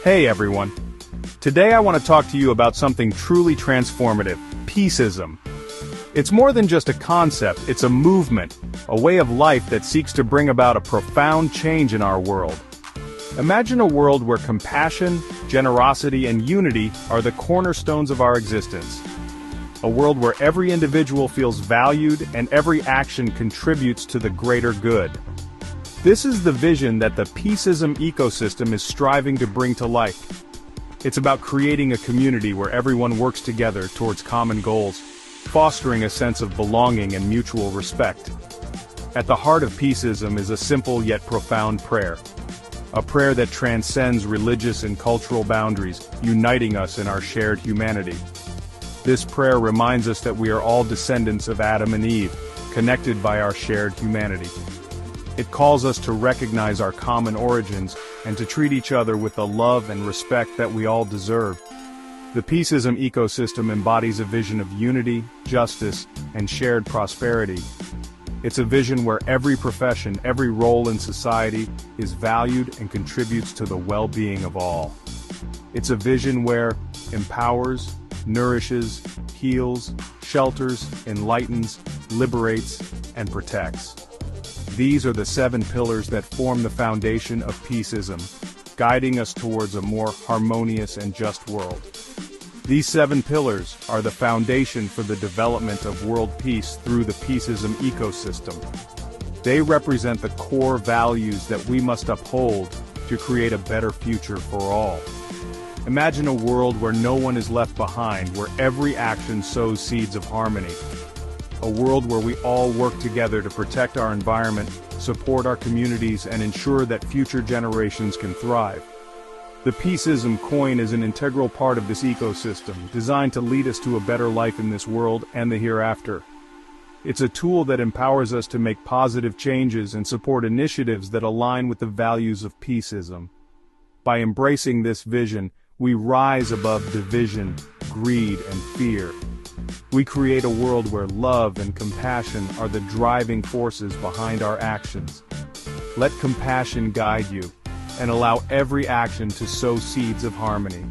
Speaker 3: Hey everyone. Today I want to talk to you about something truly transformative: peaceism. It's more than just a concept, it's a movement, a way of life that seeks to bring about a profound change in our world. Imagine a world where compassion, generosity, and unity are the cornerstones of our existence. A world where every individual feels valued and every action contributes to the greater good. This is the vision that the peaceism ecosystem is striving to bring to life. It's about creating a community where everyone works together towards common goals, fostering a sense of belonging and mutual respect. At the heart of peaceism is a simple yet profound prayer. A prayer that transcends religious and cultural boundaries, uniting us in our shared humanity. This prayer reminds us that we are all descendants of Adam and Eve, connected by our shared humanity. It calls us to recognize our common origins and to treat each other with the love and respect that we all deserve. The peaceism ecosystem embodies a vision of unity, justice, and shared prosperity. It's a vision where every profession, every role in society is valued and contributes to the well-being of all. It's a vision where empowers, nourishes, heals, shelters, enlightens, liberates, and protects. These are the 7 pillars that form the foundation of peaceism, guiding us towards a more harmonious and just world. These 7 pillars are the foundation for the development of world peace through the peaceism ecosystem. They represent the core values that we must uphold to create a better future for all. Imagine a world where no one is left behind, where every action sows seeds of harmony. A world where we all work together to protect our environment, support our communities, and ensure that future generations can thrive. The peaceism coin is an integral part of this ecosystem, designed to lead us to a better life in this world and the hereafter. It's a tool that empowers us to make positive changes and support initiatives that align with the values of peaceism. By embracing this vision, we rise above division, greed, and fear. We create a world where love and compassion are the driving forces behind our actions. Let compassion guide you, and allow every action to sow seeds of harmony.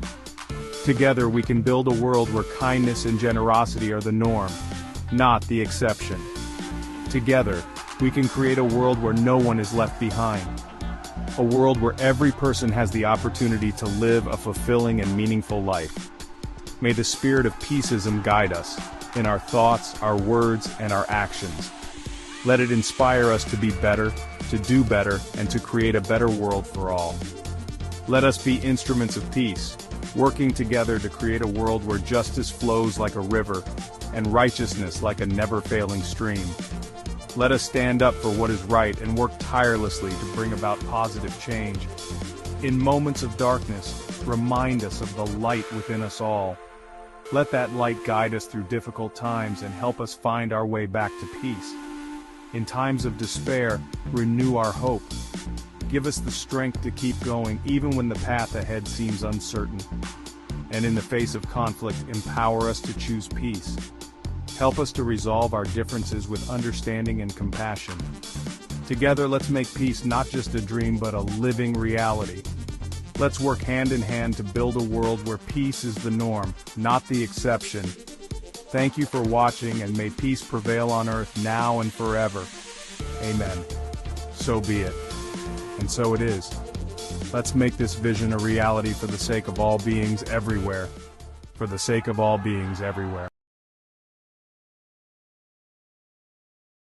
Speaker 3: Together we can build a world where kindness and generosity are the norm, not the exception. Together, we can create a world where no one is left behind. A world where every person has the opportunity to live a fulfilling and meaningful life. May the spirit of peaceism guide us, in our thoughts, our words, and our actions. Let it inspire us to be better, to do better, and to create a better world for all. Let us be instruments of peace, working together to create a world where justice flows like a river, and righteousness like a never-failing stream. Let us stand up for what is right and work tirelessly to bring about positive change. In moments of darkness, remind us of the light within us all. Let that light guide us through difficult times and help us find our way back to peace. In times of despair, renew our hope. Give us the strength to keep going even when the path ahead seems uncertain. And in the face of conflict, empower us to choose peace. Help us to resolve our differences with understanding and compassion. Together, let's make peace not just a dream but a living reality. Let's work hand in hand to build a world where peace is the norm, not the exception. Thank you for watching, and may peace prevail on earth now and forever. Amen. So be it. And so it is. Let's make this vision a reality for the sake of all beings everywhere. For the sake of all beings everywhere.